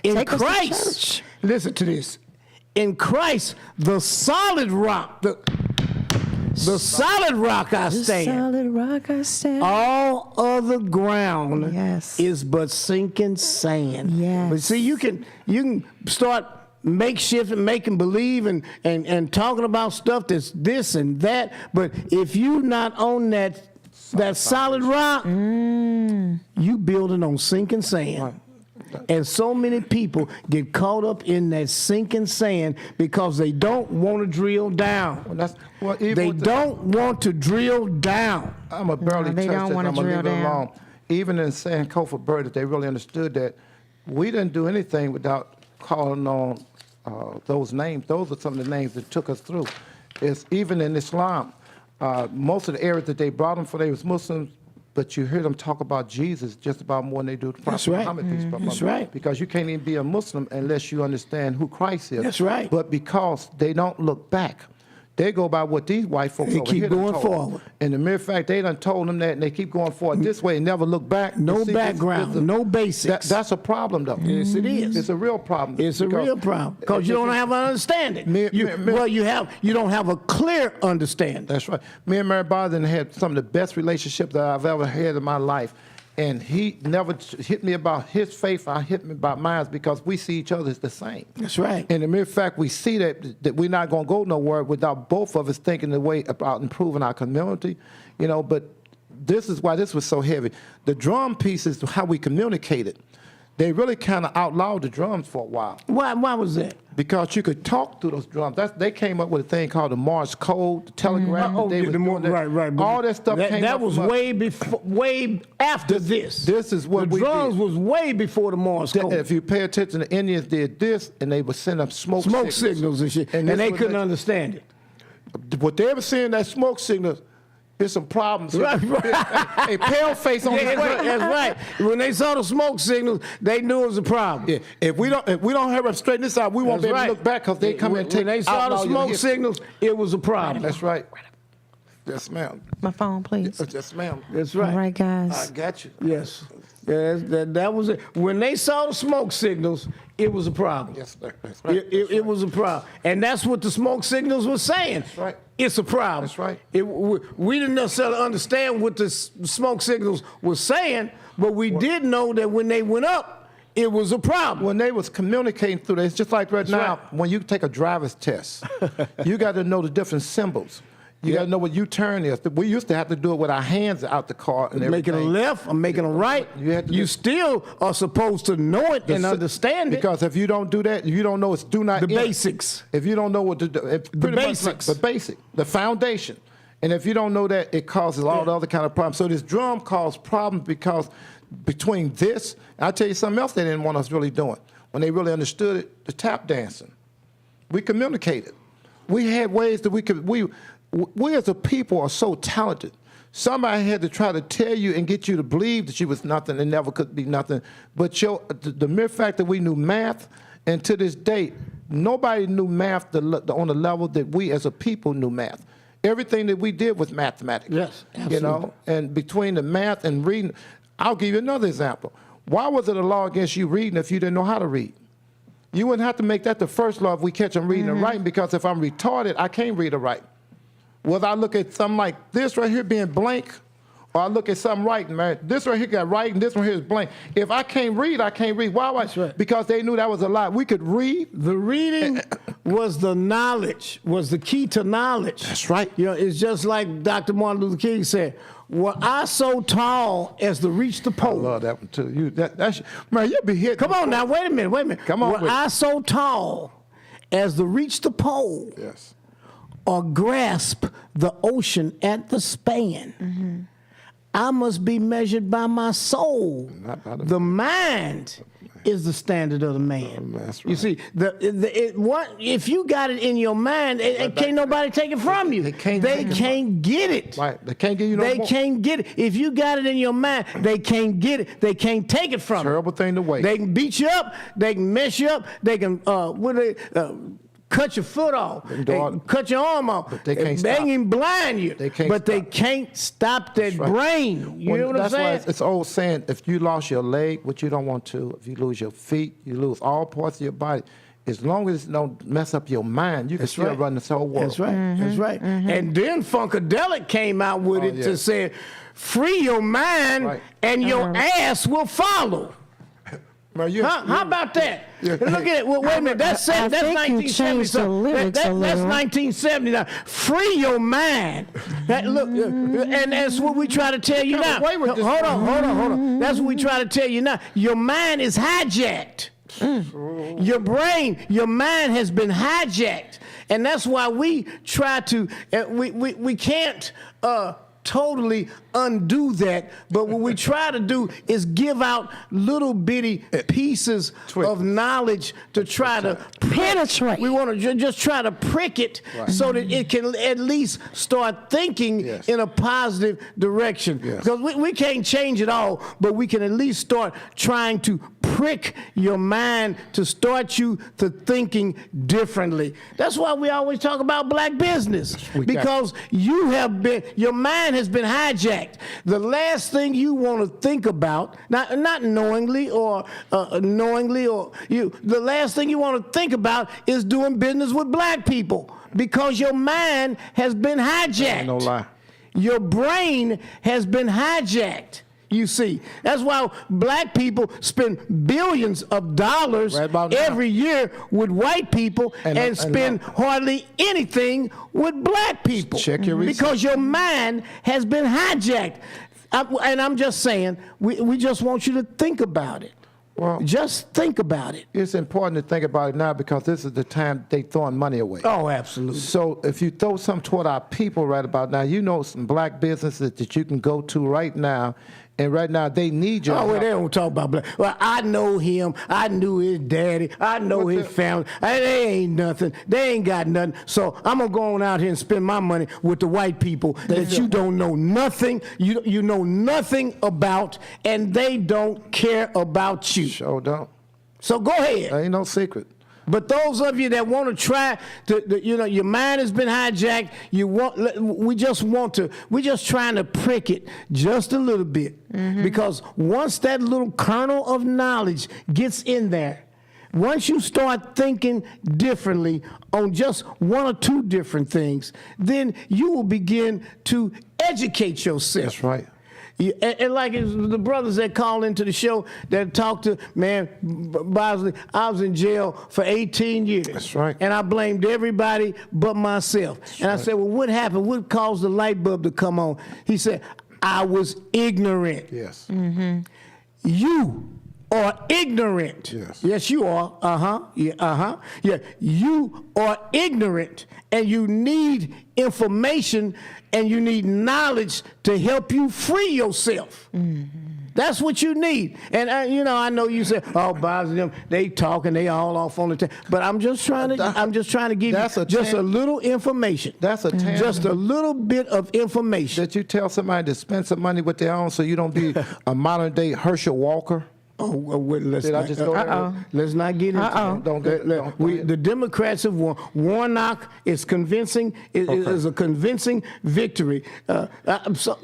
In Take us to Christ, church. listen to this. In Christ, the solid rock, the solid rock I The stand. solid rock I stand. All other ground Yes. is but sinking sand. Yes. But see, you can start makeshift and making believe and talking about stuff that's this and that. But if you not on that solid rock, you building on sinking sand. Right. And so many people get caught up in that sinking sand because they don't want to drill down. Even They with don't want to drill down. I'm a barely they church don't that wanna I'm gonna leave drill it down. alone. Even in Sankofa Burden, they really understood that we didn't do anything without calling on those names. Those are some of the names that took us through. It's even in Islam. most of the areas that they brought them for, they was Muslims, but you hear them talk about Jesus just about more than they do the Prophet right. Muhammad, peace be upon him. That's right. Because you can't even be a Muslim unless you understand who Christ is. That's right. But because they don't look back, they go by what these white folks They over keep here done going told forward. them. And the mere fact they done told them that, and they keep going forward this way and never look back. No You see, background, no basics. That's a problem, though. Yes, it is. It's a real problem. It's a real problem because you don't have an understanding. Well, you don't have a clear understanding. That's right. Me and Mary Bosden had some of the best relationships that I've ever had in my life. And he never hit me about his faith, I hit me about mine, because we see each other as the same. That's right. And the mere fact we see that we're not going to go nowhere without both of us thinking the way about improving our community, but this is why this was so heavy. The drum piece is how we communicated. They really kind of outlawed the drums for a while. Why was that? Because you could talk through those drums. They came up with a thing called the Morse code, the telegraph. They was doing that. Right. All that stuff came That up was from us. way after this. This is what we the drums did. was way before the Morse code. If you pay attention, the Indians did this, and they would send up smoke signals and shit, and this they was couldn't understand it. What they were seeing, that smoke signal, here's some problems. Right. A pale face on his way. That's right. When they saw the smoke signals, they knew it was a problem. Yeah. If we don't have them straighten this out, we won't be able to look back because they come and take. When they saw the outlaw your smoke history. signals, it was a problem. That's right. Yes, ma'am. My phone, please. Yes, ma'am. That's right. All right, guys. I got you. Yes. That was it. When they saw the smoke signals, it was a problem. Yes, that's right. It was a problem. And that's what the smoke signals were saying. That's right. It's a problem. That's right. We didn't necessarily understand what the smoke signals were saying, but we did know that when they went up, it was a problem. When they was communicating through that, it's just like right now, right. when you take a driver's test, you got to know the different symbols. You got to know what U-turn is. We used to have to do it with our hands out the car and Making a everything. left or making a right, You still are supposed to know it and understand it. Because if you don't do that, you don't know it's do not The enter. basics. If you don't know what to do, basics. the basic, the foundation. And if you don't know that, it causes all the other kind of problems. So this drum caused problems because between this, I'll tell you something else they didn't want us really doing. When they really understood it, the tap dancing. We communicated. We had ways that we as a people are so talented. Somebody had to try to tell you and get you to believe that you was nothing and never could be nothing. But the mere fact that we knew math, and to this day, nobody knew math on the level that we as a people knew math. Everything that we did was mathematics. Yes, absolutely. And between the math and reading, I'll give you another example. Why was it a law against you reading if you didn't know how to read? You wouldn't have to make that the first law if we catch them reading and writing, because if I'm retarded, I can't read or write. Whether I look at something like this right here being blank, or I look at something writing, man, this right here got writing, this one here is blank. If I can't read, I can't read. Why? That's right. Because they knew that was a lie. We could read. The reading was the knowledge, was the key to knowledge. That's right. It's just like Dr. Martin Luther King said, were I so tall as to reach the I pole? love that one too. Man, you'll be hitting. Come on now, wait a minute. Come on Were with it. I so tall as to reach the pole Yes. or grasp the ocean at the span? I must be measured by my soul. Not by The mind is the standard of the man. That's You right. see, if you got it in your mind, can't nobody take it from you. They can't They take it can't get it. Right. They can't give you no They more. can't get it. If you got it in your mind, they can't get it. They can't take it from you. Terrible thing to waste. They can beat you up. They can mess you up. They can cut your foot off. do all- Cut your arm off. But they can't They stop. can blind you. They can't but they stop. can't stop that right. brain. You know what I'm That's saying? why it's old saying, if you lost your leg, which you don't want to, if you lose your feet, you lose all parts of your body. As long as it don't mess up your mind, you can still run this whole world. That's right. That's right. And then Funkadelic came out with it to yeah. say, free your mind Right. and your ass will follow. Man, How about that? Yeah. Look at it. Wait a minute. That's I that's think you 1970. changed the lyrics a That's little. 1979. Free your mind. And that's what we try to tell you Come now. away with this Hold on. That's what we try to tell you now. Your mind is hijacked. Your brain, your mind has been hijacked, and that's why we try to. We can't totally undo that. But what we try to do is give out little bitty pieces of knowledge to try to Penetrate. We want to just try to prick it so that it can at least start thinking in a positive direction. Because we can't change it all, but we can at least start trying to prick your mind to start you to thinking differently. That's why we always talk about black business, because your mind has been hijacked. The last thing you want to think about, not knowingly or the last thing you want to think about is doing business with black people, because your mind has been hijacked. No lie. Your brain has been hijacked. You see, that's why black people spend billions of dollars every year with white people and spend hardly anything with black people. Check your research. Because your mind has been hijacked. And I'm just saying, we just want you to think about it. Well, just think about it. It's important to think about it now, because this is the time they throwing money away. Oh, absolutely. So if you throw something toward our people right about now, you know some black businesses that you can go to right now, and right now they need your help. They don't talk about black. Well, I know him. I knew his daddy. I know his family. They ain't nothing. They ain't got nothing. So I'm going to go on out here and spend my money with the white people that you don't know nothing. You know nothing about, and they don't care about you. Sure don't. So go ahead. Ain't no secret. But those of you that want to try to, your mind has been hijacked. We're just trying to prick it just a little bit. Because once that little kernel of knowledge gets in there, once you start thinking differently on just one or two different things, then you will begin to educate yourself. That's right. And like the brothers that call into the show that talk to, man, Bosley, I was in jail for 18 years. That's right. And I blamed everybody but myself. I said, well, what happened? What caused the light bulb to come on? He said, I was ignorant. Yes. You are ignorant. Yes. Yes, you are. Yeah, you are ignorant, and you need information and you need knowledge to help you free yourself. That's what you need. And I know you say, "Oh, Bosley, them they talking, they all off on the time." But I'm just trying to give you just a little information. That's a just a little bit of information that you tell somebody to spend some money with their own, so you don't be a modern day Herschel Walker. Oh, well, let's Did I not, just go there? Let's not get into that. Don't the Democrats have won. Warnock is convincing. Is a convincing victory.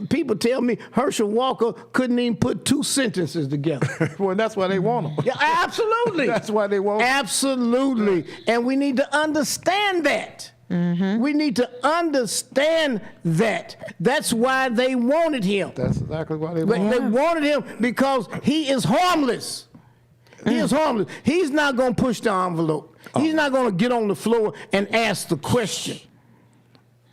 People tell me Herschel Walker couldn't even put two sentences together. Well, that's why they want them. Yeah, absolutely. That's why they want them. Absolutely, and we need to understand that. We need to understand that. That's why they wanted him. That's exactly why they wanted him. They wanted him because he is harmless. He is harmless. He's not going to push the envelope. He's not going to get on the floor and ask the question.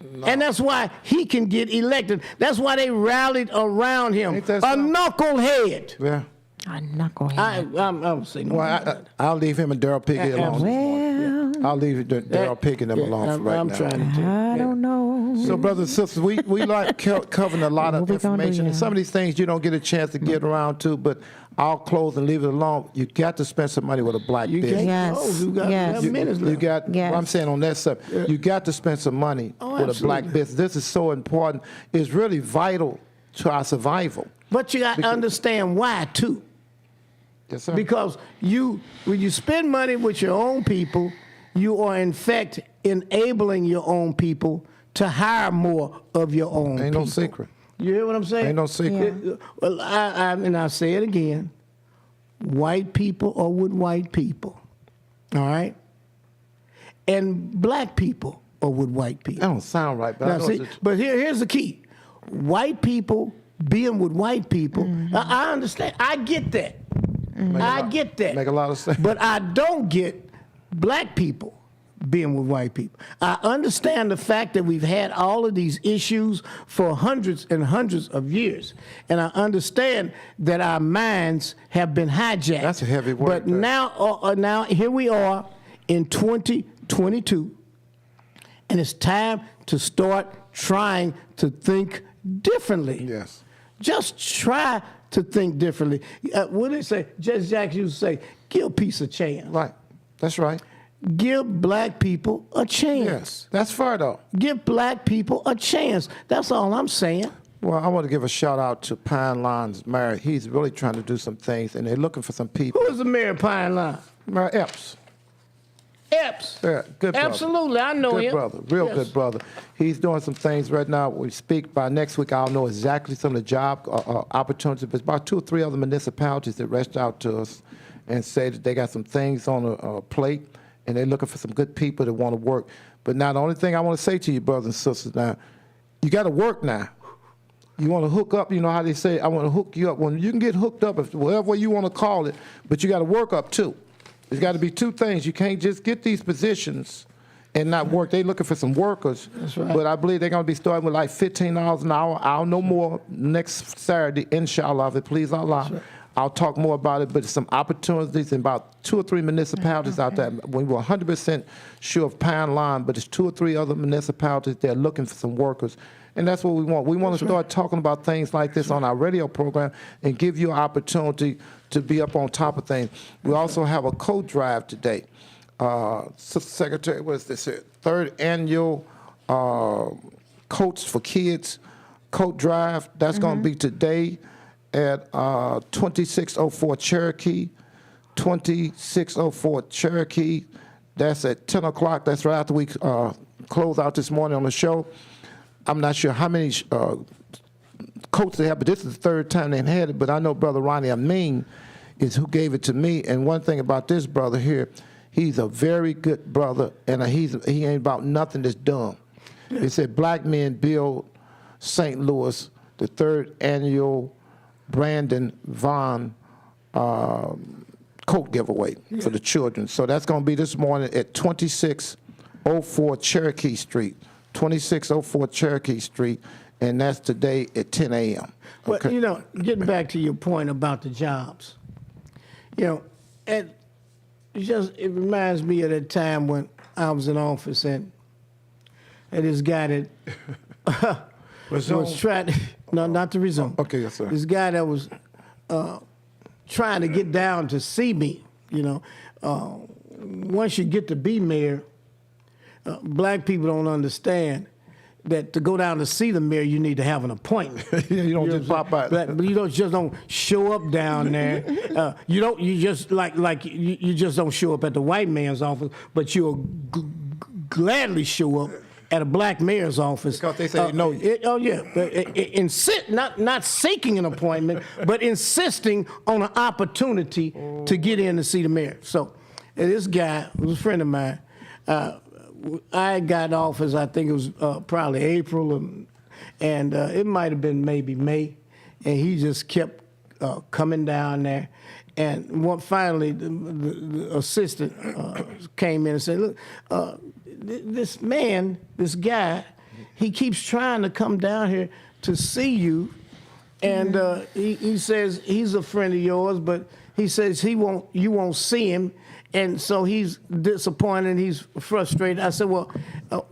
No. And that's why he can get elected. That's why they rallied around him. A knucklehead. Yeah. A knucklehead. I'm saying no. Well, I'll leave him and Daryl Pickett alone. I'll leave Daryl Pickett them alone for right now. Trying to I don't know. So, brothers and sisters, we like covering a lot of information. And some of these things you don't get a chance to get around to, but I'll close and leave it alone. You got to spend some money with a black business. Yes. You got minutes left. You got, what I'm saying on that subject, you got to spend some money with a black business. This is so important. It's really vital to our survival. But you got to understand why, too. Yes, sir. Because when you spend money with your own people, you are in fact enabling your own people to hire more of your own people. Ain't no secret. You hear what I'm saying? Ain't no secret. Yeah. Well, I'll say it again. White people are with white people. All right? And black people are with white people. That don't sound right, but but here's the key. White people being with white people, I understand. I get that. I get that. Make a lot of sense. But I don't get black people being with white people. I understand the fact that we've had all of these issues for hundreds and hundreds of years. And I understand that our minds have been hijacked. That's a heavy word. But now here we are in 2022, and it's time to start trying to think differently. Yes. Just try to think differently. What did they say? Jesse Jackson used to say, give peace a chance. Right. That's right. Give black people a chance. Yes. That's fair, though. Give black people a chance. That's all I'm saying. Well, I want to give a shout out to Pine Line's mayor. He's really trying to do some things, and they're looking for some people. Who is the mayor of Pine Line? Mayor Epps. Epps. Yeah, good brother. Absolutely, I know Good him. brother, real Yes. good brother. He's doing some things right now. We speak by next week. I'll know exactly some of the job opportunities. There's about 2 or 3 other municipalities that reached out to us and said that they got some things on a plate, and they're looking for some good people that want to work. But now the only thing I want to say to you, brothers and sisters, now, you got to work now. You want to hook up, you know how they say, I want to hook you up. When you can get hooked up, whatever way you want to call it, but you got to work up too. There's got to be 2 things. You can't just get these positions and not work. They're looking for some workers. That's right. But I believe they're going to be starting with like $15 an hour. I'll know more next Saturday, inshallah, if it please Allah. Right. I'll talk more about it, but some opportunities in about 2 or 3 municipalities out there. We were 100% sure of Pine Line, but there's 2 or 3 other municipalities that are looking for some workers. And that's what we want. We want to start talking about things like this on our radio program and give you an opportunity to be up on top of things. We also have a coat drive today. Secretary, what is this here? 3rd annual Coats for Kids coat drive. That's going to be today at 2604 Cherokee. 2604 Cherokee. That's at 10 o'clock. That's right after we close out this morning on the show. I'm not sure how many coats they have, but this is the 3rd time they've had it. But I know Brother Ronnie Amin is who gave it to me. And one thing about this brother here, he's a very good brother, and he ain't about nothing that's dumb. He said, Black Men Build St. Louis, the 3rd annual Brandon Vaughn coat giveaway for the children. So that's going to be this morning at 2604 Cherokee Street. 2604 Cherokee Street, and that's today at 10 a.m. But, you know, getting back to your point about the jobs, you know, it reminds me of that time when I was in office and this guy that was trying, no, not to resume. Okay, yes, sir. This guy that was trying to get down to see me, you know. Once you get to be mayor, black people don't understand that to go down to see the mayor, you need to have an appointment. Yeah, you don't just pop by. But you don't just don't show up down there. You just don't show up at the white man's office, but you'll gladly show up at a black mayor's office. Because they say no. Oh yeah, not seeking an appointment, but insisting on an opportunity to get in to see the mayor. So this guy was a friend of mine. I got office, I think it was probably April, and it might have been maybe May, and he just kept coming down there. And finally, the assistant came in and said, look, this guy, he keeps trying to come down here to see you, and he says he's a friend of yours, but he says you won't see him. And so he's disappointed, he's frustrated. I said, well,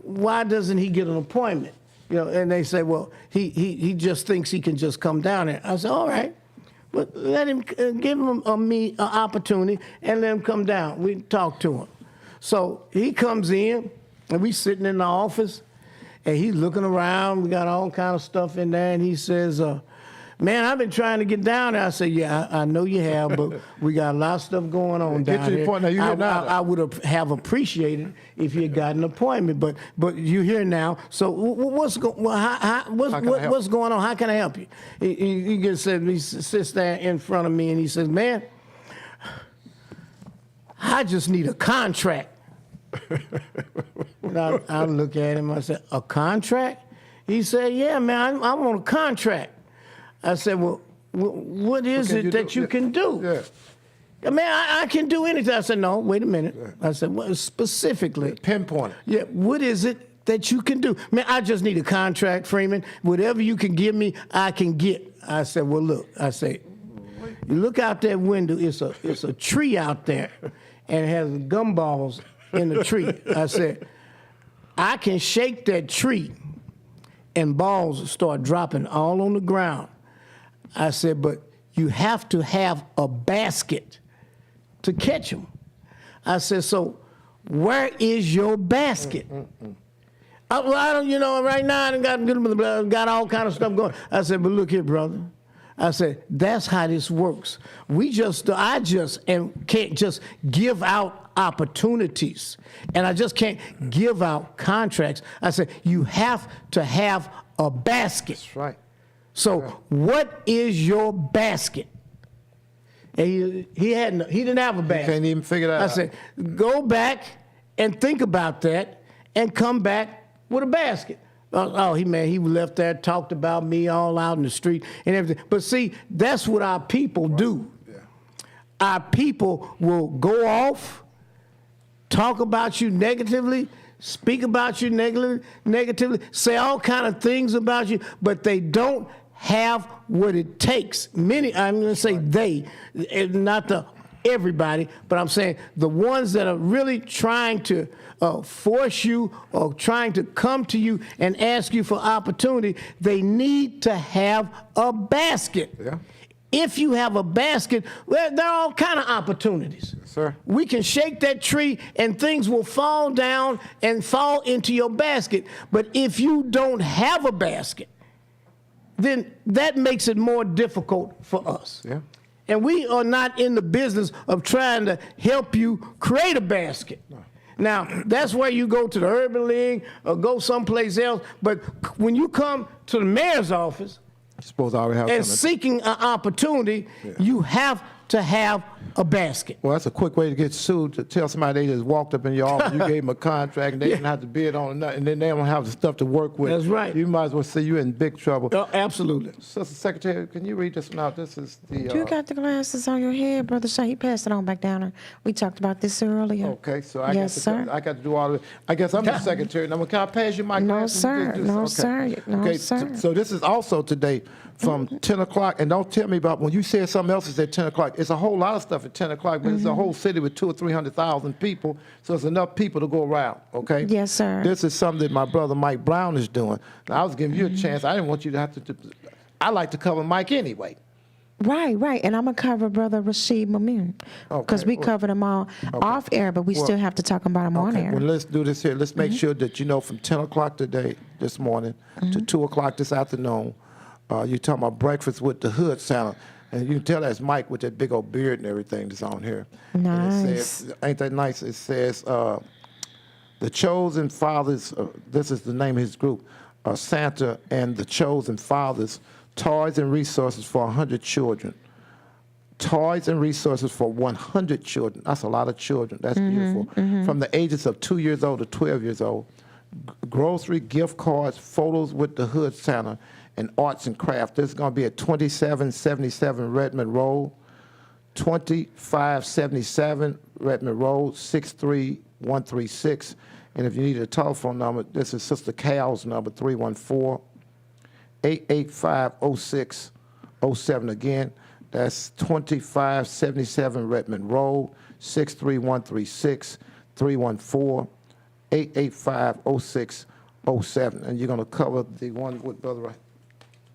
why doesn't he get an appointment? You know, and they say, well, he just thinks he can just come down here. I said, all right, but let him, give him an opportunity and let him come down. We talk to him. So he comes in, and we sitting in the office, and he's looking around. We got all kind of stuff in there, and he says, man, I've been trying to get down there. I said, yeah, I know you have, but we got a lot of stuff going on down Get to the here. point now. You here now. I would have appreciated if you had got an appointment, but you're here now. So what's going on? How can I help you? He sits there in front of me, and he says, man, I just need a contract. And I look at him. I said, a contract? He said, yeah, man, I want a contract. I said, well, what is it that you can do? Yeah. Man, I can do anything. I said, no, wait a minute. Yeah. I said, well, specifically. Pinpoint. Yeah, what is it that you can do? Man, I just need a contract, Freeman. Whatever you can give me, I can get. I said, well, look. I say, you look out that window. It's a tree out there, and it has gumballs in the tree. I said, I can shake that tree and balls start dropping all on the ground. I said, but you have to have a basket to catch them. I said, so where is your basket? Well, I don't, right now I done got all kind of stuff going. I said, but look here, brother. I said, that's how this works. I can't just give out opportunities, and I just can't give out contracts. I said, you have to have a basket. That's right. So what is your basket? And he didn't have a basket. You can't even figure that out. I said, go back and think about that and come back with a basket. He left there, talked about me all out in the street and everything. But see, that's what our people do. Yeah. Our people will go off, talk about you negatively, speak about you negatively, say all kind of things about you, but they don't have what it takes. Many, I'm going to say they, not everybody, but I'm saying the ones that are really trying to force you or trying to come to you and ask you for opportunity, they need to have a basket. Yeah. If you have a basket, well, there are all kind of opportunities. Yes, sir. We can shake that tree and things will fall down and fall into your basket. But if you don't have a basket, then that makes it more difficult for us. Yeah. And we are not in the business of trying to help you create a basket. No. Now, that's where you go to the Urban League or go someplace else. But when you come to the mayor's office Suppose I already have and something. seeking an opportunity, you have to have a basket. Well, that's a quick way to get sued, to tell somebody they just walked up in your office, you gave them a contract, and they didn't have to bid on it, and then they don't have the stuff to work with. That's right. You might as well say you're in big trouble. Oh, absolutely. Sister Secretary, can you read this one out? This is the... You got the glasses on your head, Brother Sean. He passed it on back down there. We talked about this earlier. Okay, so I, Yes, got to, sir. I got to do all of it. I guess I'm the secretary. Now, can I pass you my No, glasses? sir. No, Okay. sir. No, Okay, sir. so this is also today from 10 o'clock, and don't tell me about when you said something else is at 10 o'clock. It's a whole lot of stuff at 10 o'clock, but it's a whole city with 200,000 or 300,000 people, so it's enough people to go around, okay? Yes, sir. This is something that my brother Mike Brown is doing. Now, I was giving you a chance. I didn't want you to have to. I like to cover Mike anyway. Right. And I'm going to cover Brother Rashid Mamoon because Okay, we well- covered him all off air, but we still have to talk about him on Okay, air. well, let's do this here. Let's make sure that from 10 o'clock today, this morning, to 2 o'clock this afternoon, you're talking about breakfast with the hood Santa. And you can tell that's Mike with that big old beard and everything that's on here. And it Nice. says, ain't that nice? It says, the Chosen Fathers, this is the name of his group, Santa and the Chosen Fathers, toys and resources for 100 children. Toys and resources for 100 children. That's a lot of children. That's beautiful. From the ages of 2 years old to 12 years old. Grocery, gift cards, photos with the hood Santa, and arts and crafts. This is going to be at 2777 Redmond Road, 2577 Redmond Road, 63136. And if you need a telephone number, this is Sister Cal's number, 314-885-0607. Again, that's 2577 Redmond Road, 63136, 314-885-0607. And you're going to cover the one with Brother.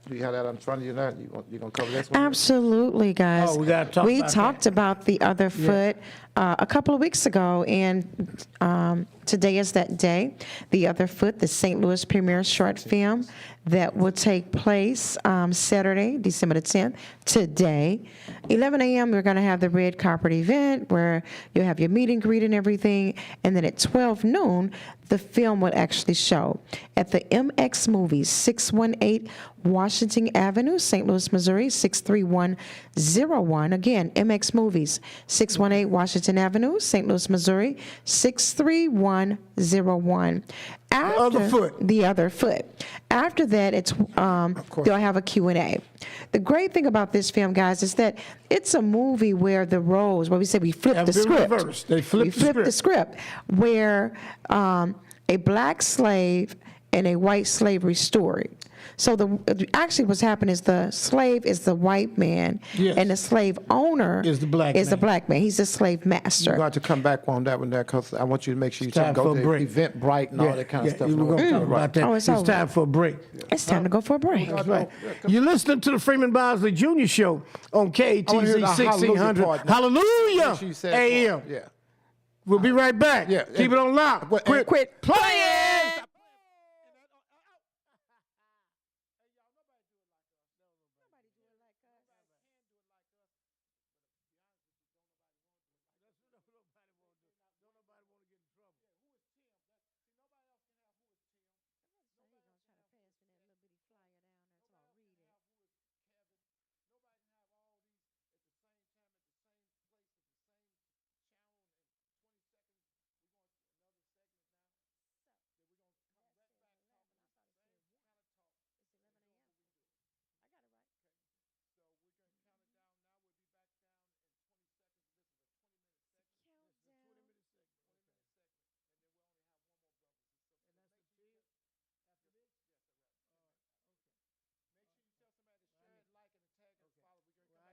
Do you have that in front of you now? You're going to cover this one? Absolutely, guys. Oh, we gotta talk We about talked that. about the other foot a couple of weeks ago, and today is that day. The Other Foot, the St. Louis premiere short film that will take place Saturday, December the 10th, today. 11 a.m., we're going to have the red carpet event where you'll have your meet and greet and everything. And then at 12 noon, the film will actually show at the MX Movies, 618 Washington Avenue, St. Louis, Missouri, 63101. Again, MX Movies, 618 Washington Avenue, St. Louis, Missouri, 63101. Other Foot. The Other Foot. After that, it's they'll have a Q&A. The great thing about this film, guys, is that it's a movie where the roles, where we say we flip Have the been script. reversed. They flip we the flip script. the script, where a black slave in a white slavery story. So actually what's happened is the slave is the white man, Yes. and the slave owner Is the black man. black man. He's the slave master. You're going to come back on that one there because I want you to make sure you time go for to a the break. Eventbrite and all that kind of stuff. We're going to talk about that. Oh, it's it's over. time for a break. It's time to go for a break. That's right. You're listening to the Freeman Bosley Jr. Show on I wanna hear the KTZ hallelujah 1600. part now. Hallelujah! Make sure you say it AM. for- Yeah. We'll be right back. Yeah. Keep it on lock. Quit playing!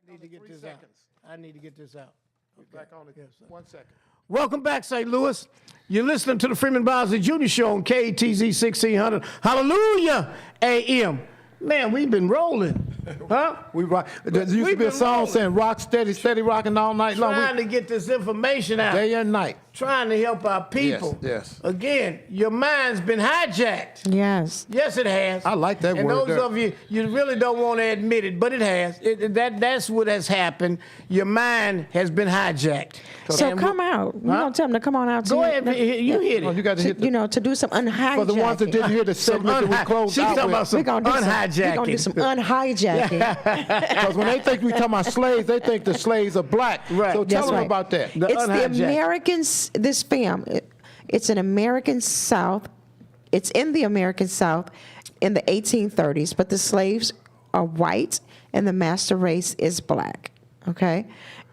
I need to get this out. I need to get this out. Back on it. 1 second. Welcome back, St. Louis. You're listening to the Freeman Bosley Jr. Show on KTZ 1600. Hallelujah, AM. Man, we've been rolling. Huh? We rock. There used to We've be a been song rolling. saying rock steady, steady rocking all night long. Trying to get this information out. Day and night. Trying to help our people. yes. Again, your mind's been hijacked. Yes. Yes, it has. I like that and word those there. of you really don't want to admit it, but it has. That's what has happened. Your mind has been hijacked. So And come out. We're going to tell them to come on out. Go ahead, you hit Oh, it. you got to hit the, To do some unhijacking. for the ones that didn't hear the segment that we closed She's out talking about with. some We're going to unhijacking. do some unhijacking. Because when they think we talking about slaves, they think the slaves are black. Right. So tell That's them right. about that. The It's the unhijacking. Americans, this film, it's an American South. It's in the American South in the 1830s, but the slaves are white and the master race is black, okay?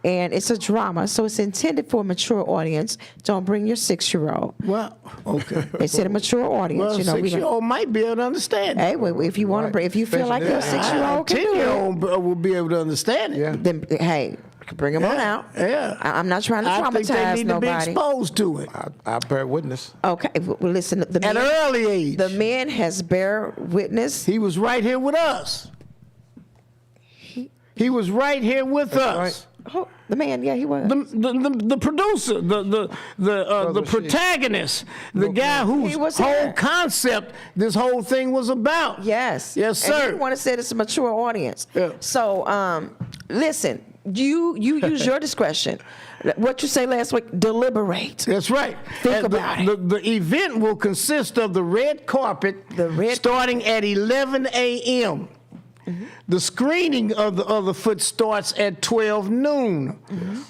And it's a drama, so it's intended for a mature audience. Don't bring your 6-year-old. Well, okay. They said a mature audience, Well, we don't- 6-year-old might be able to understand it. Hey, well, if you want to bring, if you feel like your Especially 6-year-old can do it, 10-year-old will be able to understand it. Yeah. then hey, bring them on Yeah, out. yeah. I'm not trying to I think they traumatize need to be nobody. exposed to it I bear witness. Okay, well, listen, the at an man, early age. the man has bear witness. He was right here with us. He was right here with us. right. Oh, the man, yeah, he was. The producer, the protagonist, the guy whose He was whole here. concept this whole thing was about. Yes. Yes, And sir. you want to say it's a mature audience. Yeah. So, listen, you use your discretion. What you say last week, deliberate. That's right. Think And about it. The event will consist of the red carpet starting at 11 a.m. The screening of the foot starts at 12 noon,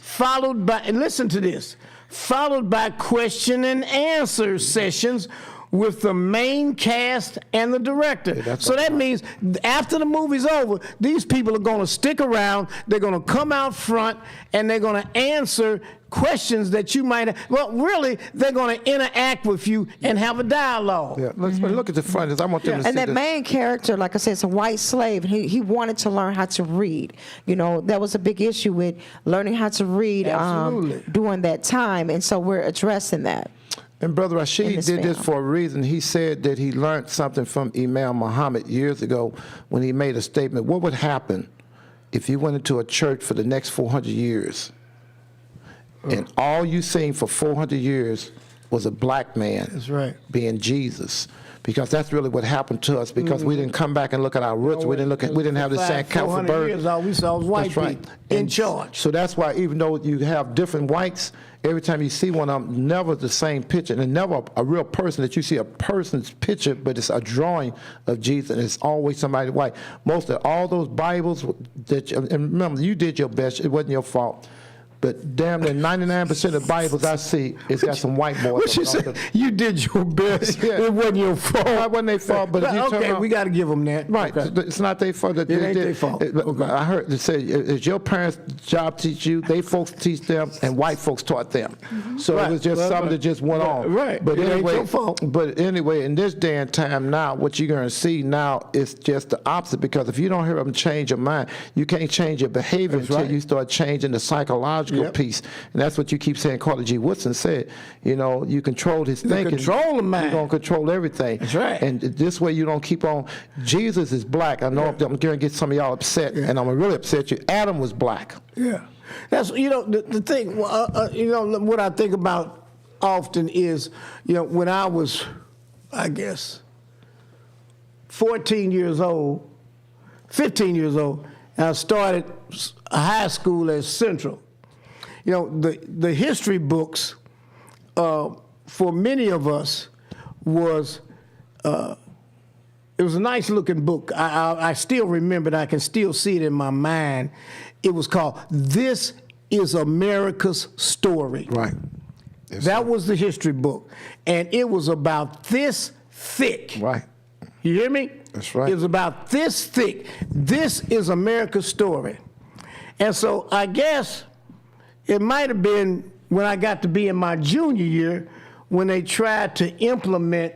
followed by, and listen to this, followed by question and answer sessions with the main cast and the director. So that means after the movie's over, these people are going to stick around, they're going to come out front, and they're going to answer questions that you might have. Well, really, they're going to interact with you and have a dialogue. Yeah, let's look at the front. I want them to see And that this. main character, like I said, is a white slave. He wanted to learn how to read. You know, that was a big issue with learning how to read Absolutely. during that time. And so we're addressing that. And Brother in Rashid this did this film. for a reason. He said that he learned something from Imam Muhammad years ago when he made a statement. What would happen if you went into a church for the next 400 years and all you seen for 400 years was a black man That's right. being Jesus? Because that's really what happened to us because we didn't come back and look at our roots. We didn't have the same count for 400 birth. years, all we saw was white That's right. people in And charge. So that's why even though you have different whites, every time you see one of them, never the same picture, and never a real person that you see a person's picture, but it's a drawing of Jesus, and it's always somebody white. Most of all those Bibles that, and remember, you did your best. It wasn't your fault. But damn near 99% of Bibles I see, it's got some white boys. What you said? You did your best. Yeah. It wasn't your fault. It wasn't their fault, but if you turn okay, on- we got to give them that. Right, Okay. it's not their fault. That It ain't their fault. Okay. I heard they say it's your parents' job to teach you. They folks teach them, and white folks taught them. So Right. it was just Right, something right. that just went on. Right. But It ain't anyway, your fault. But anyway, in this day and time now, what you're going to see now is just the opposite. Because if you don't hear them change your mind, you can't change your behavior That's until right. you start changing the psychological Yep. piece. And that's what you keep saying. Carter G. Woodson said, you know, you control his thinking. control the mind. You're going to control everything. That's right. And this way you don't keep on. Jesus is black. I know I'm going to get some of y'all upset, and I'm going to really upset you. Adam was black. Yeah, that's the thing. What I think about often is when I was, I guess, 14 years old, 15 years old, and I started high school at Central. The history books for many of us was. It was a nice looking book. I still remember it. I can still see it in my mind. It was called This is America's Story. Right. Yes, That was the history book. And it was about this thick. Right. You hear me? That's right. It was about this thick. This is America's story. And so I guess it might have been when I got to be in my junior year when they tried to implement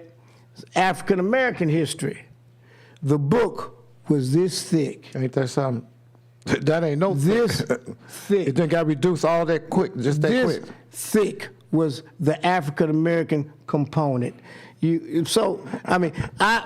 African American history. The book was this thick. Ain't that something? That ain't no This thick. It done got reduced all that quick, just that This quick. thick was the African American component.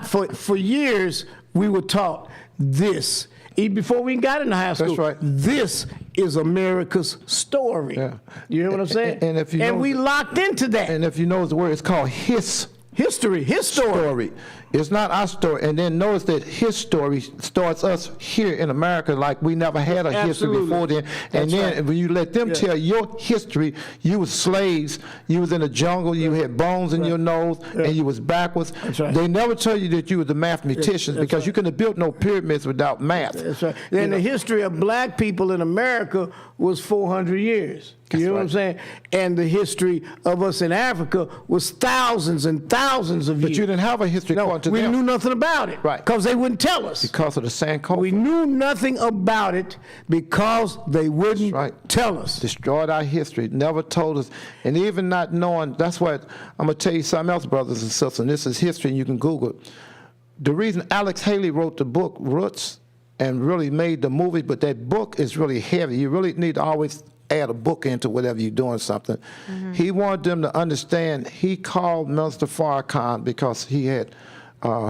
For years we were taught this. Even before we got into high school, That's right. This is America's story. Yeah. You hear what I'm saying? And if you know- we locked into that. And if you know the word, it's called his History, his story. It's not our story. And then notice that his story starts us here in America like we never had a history Absolutely. before then. And That's then right. when you let them Yeah. tell your history, you was slaves, you was in the jungle, you had bones in your nose, and you was backwards. That's right. They never tell you that you were the mathematicians That's because right. you couldn't have built no pyramids without math. That's right. And the history of black people in America was 400 years. You know what I'm saying? And the history of us in Africa was thousands and thousands of But years. you didn't have a history according to we them knew nothing about it. Right. Because they wouldn't tell us. because of the Sankofa. We knew nothing about it because they wouldn't right. tell us. Destroyed our history, never told us, and even not knowing. That's what I'm gonna tell you something else, brothers and sisters. And this is history, and you can Google it. The reason Alex Haley wrote the book Roots and really made the movie, but that book is really heavy. You really need to always add a book into whatever you're doing something. He wanted them to understand. He called Minister Farrakhan because he had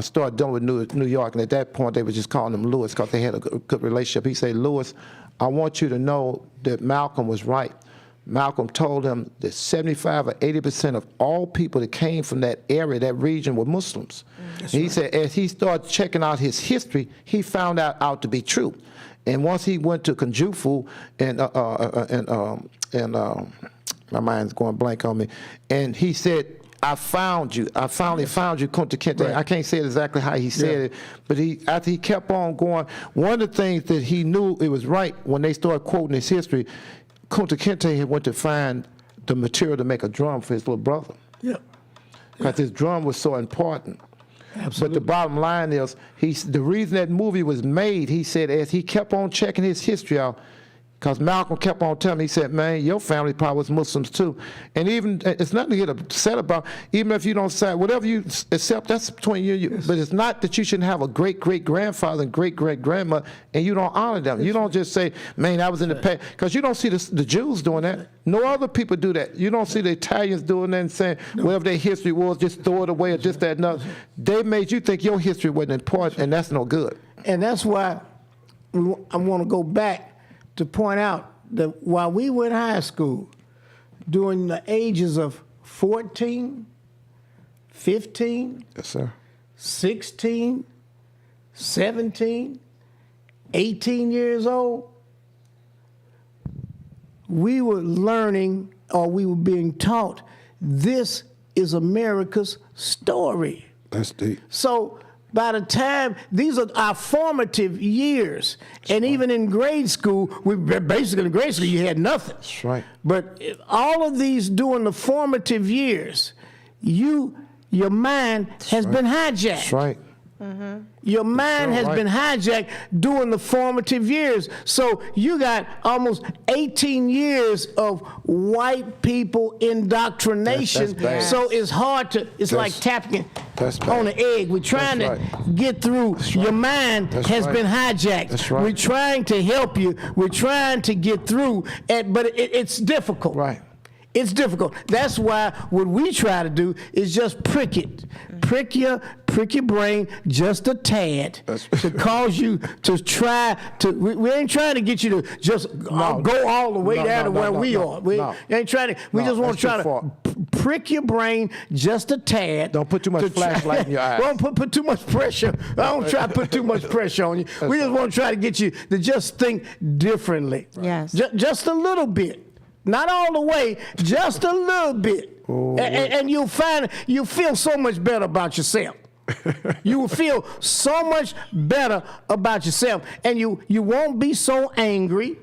started dealing with New York, and at that point they were just calling him Lewis because they had a good relationship. He said, Lewis, I want you to know that Malcolm was right. Malcolm told him that 75 or 80% of all people that came from that area, that region, were Muslims. He said as he started checking out his history, he found out to be true. And once he went to Kunjufu and my mind's going blank on me, and he said, I found you. I finally found you, Kunta Kinte. Right. I can't say it exactly how he said it, but after he kept on going, one of the things that he knew it was right when they started quoting his history, Kunta Kinte had went to find the material to make a drum for his little brother. Yeah. Because his drum was so important. Absolutely. But the bottom line is, the reason that movie was made, he said, as he kept on checking his history out, because Malcolm kept on telling me, he said, man, your family probably was Muslims too. And even, it's nothing to get upset about, even if you don't say, whatever you accept, that's between you and you. But it's not that you shouldn't have a great-great-grandfather and great-great-grandmother, and you don't honor them. You don't just say, man, I was in the past, because you don't see the Jews doing that. No other people do that. You don't see the Italians doing that and saying, whatever their history was, just throw it away or just that and other. They made you think your history wasn't important, and that's no good. And that's why I want to go back to point out that while we were in high school, during the ages of 14, 15, Yes, sir. 16, 17, 18 years old, we were learning, or we were being taught, this is America's story. That's deep. So by the time these are our formative years, and even in grade school, basically in grade school you had nothing. That's right. But all of these during the formative years, your mind has been hijacked. That's right. Your mind has right. been hijacked during the formative years. So you got almost 18 years of white people indoctrination. That's bad. So it's hard to, it's like tapping that's bad. on an egg. We're trying That's to get through. Your mind That's has right. been hijacked. That's right. We're trying to help you. We're trying to get through, but it's difficult. Right. It's difficult. That's why what we try to do is just prick it. Prick your brain just a tad to cause you to try to. We ain't trying to get you to just go all the way down to where we are. We ain't trying to. We just want to try to prick your brain just a tad. Don't put too much flashlight in your eyes. Don't put too much pressure. I don't try to put too much pressure on you. We just want to try to get you to just think differently. Yes. Just a little bit. Not all the way, just a little bit. And you'll feel so much better about yourself. You will feel so much better about yourself. And you won't be so angry.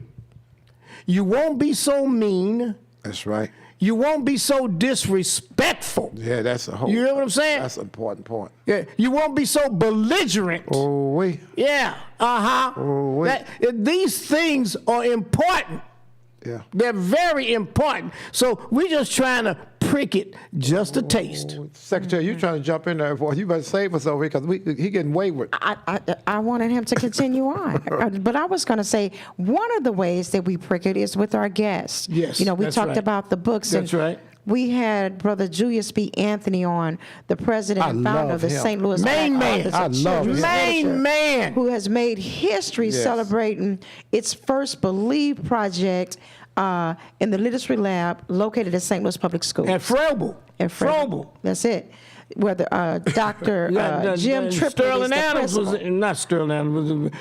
You won't be so mean. That's right. You won't be so disrespectful. Yeah, that's a whole. You hear what I'm saying? That's an important point. Yeah, you won't be so belligerent. Oh, wait. Yeah, these things are important. Yeah. They're very important. So we're just trying to prick it just a taste. Secretary, you trying to jump in there, boy. You better save us over here because he getting wayward. I wanted him to continue on, but I was going to say one of the ways that we prick it is with our guests. Yes, we that's talked right. about the books. That's and right. We had Brother Julius B. Anthony on, the president and founder love of the him. St. Louis Main Black man. Authors I of love Children's him. Main Literature, man. who has made history Yes. celebrating its first Believe project in the Literacy Lab located at St. Louis Public Schools. And Froebel. And Froebel. That's it. Where the Dr. Jim Triplett Sterling is the Adams was principal. not Sterling Adams.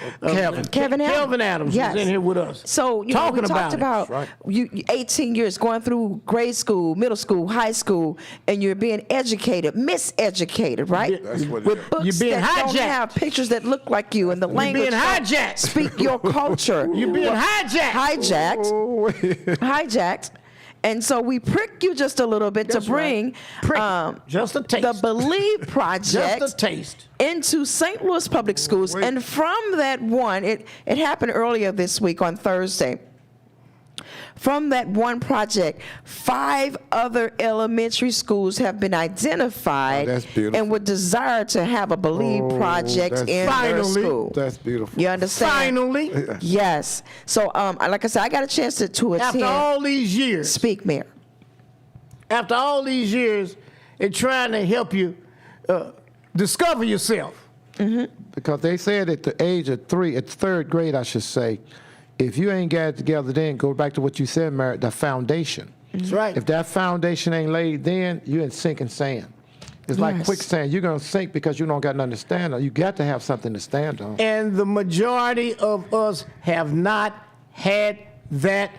Kevin Adams. Kelvin Adams Yes. was in here with us. So we talking talked about Right. you 18 years going through grade school, middle school, high school, and you're being educated, miseducated, right? That's what it With is. books You're being that don't hijacked. have pictures that look like you, and the language being don't hijacked. speak your culture. You're being hijacked. Hijacked. Oh, wait. Hijacked. And so we prick you just a little bit That's to bring right. Prick. Just a taste. the Believe Project Just a taste. into St. Louis Public Schools. And from that one, it happened earlier this week on Thursday. From that one project, 5 other elementary schools have been identified Oh, that's beautiful. and would desire to have a Believe project that's in their Finally. school. That's beautiful. You understand? Finally, Yes. So, like I said, I got a chance to attend. after all these years, Speak, Mayor. after all these years, in trying to help you discover yourself. Because they said at the age of 3, it's 3rd grade, I should say, if you ain't got it together then, go back to what you said, Mary, the foundation. That's right. If that foundation ain't laid then, you're in sinking sand. It's like Yes. quicksand. You're going to sink because you don't got nothing to stand on. You got to have something to stand on. And the majority of us have not had that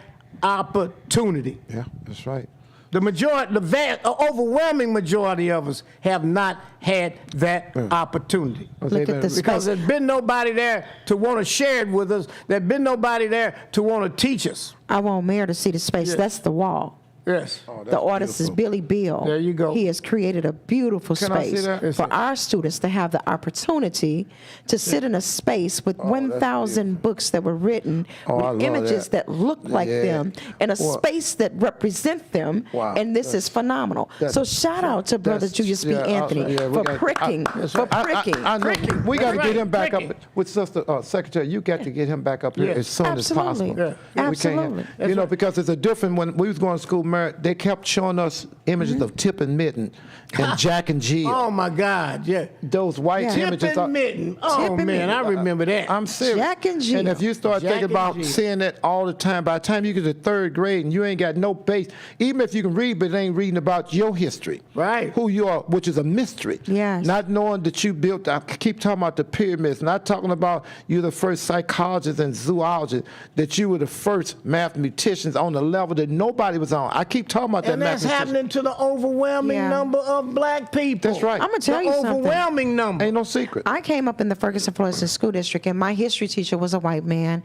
opportunity. Yeah, that's right. The overwhelming majority of us have not had that opportunity. Look at the Because space. there's been nobody there to want to share it with us. There's been nobody there to want to teach us. I want Mayor to see the space. Yeah. That's the wall. Yes. The artist is Billy Bill. There you go. He has created a beautiful Can I see space that? for our students to have the opportunity to sit in a space with 1,000 books that were written Oh, I with love images that look like Yeah. them in a Well- space that represent them. Wow. And this is phenomenal. that- So shout out to Brother That's- Julius B. yeah, Anthony yeah, we for got- pricking. For pricking. I know. We got to That's get him back right, up with Sister Secretary. You got to get him back up here Yes. as soon Absolutely. as possible. Yeah. We can't Absolutely. have- you know, because it's a different. When we was going to school, Mary, they kept showing us images of Tip and Mitten and Jack and Jill. Oh my God! Yeah. Those white Yeah. images. Tip and Mitten. Oh Tip and man, Mitten. I remember that. I'm serious. Jack and Jill. And if you start Jack thinking and about Jill. seeing that all the time, by the time you get to 3rd grade and you ain't got no base, even if you can read, but it ain't reading about your history. Right. Who you are, which is a mystery. Yes. Not knowing that you built, I keep talking about the pyramids, not talking about you the first psychologists and zoologists, that you were the first mathematicians on the level that nobody was on. keep talking about that. And that's Matthew. happening to the overwhelming Yeah. number of black people. That's right. I'm gonna tell the you something. overwhelming number. Ain't no secret. I came up in the Ferguson Florissant School District, and my history teacher was a white man.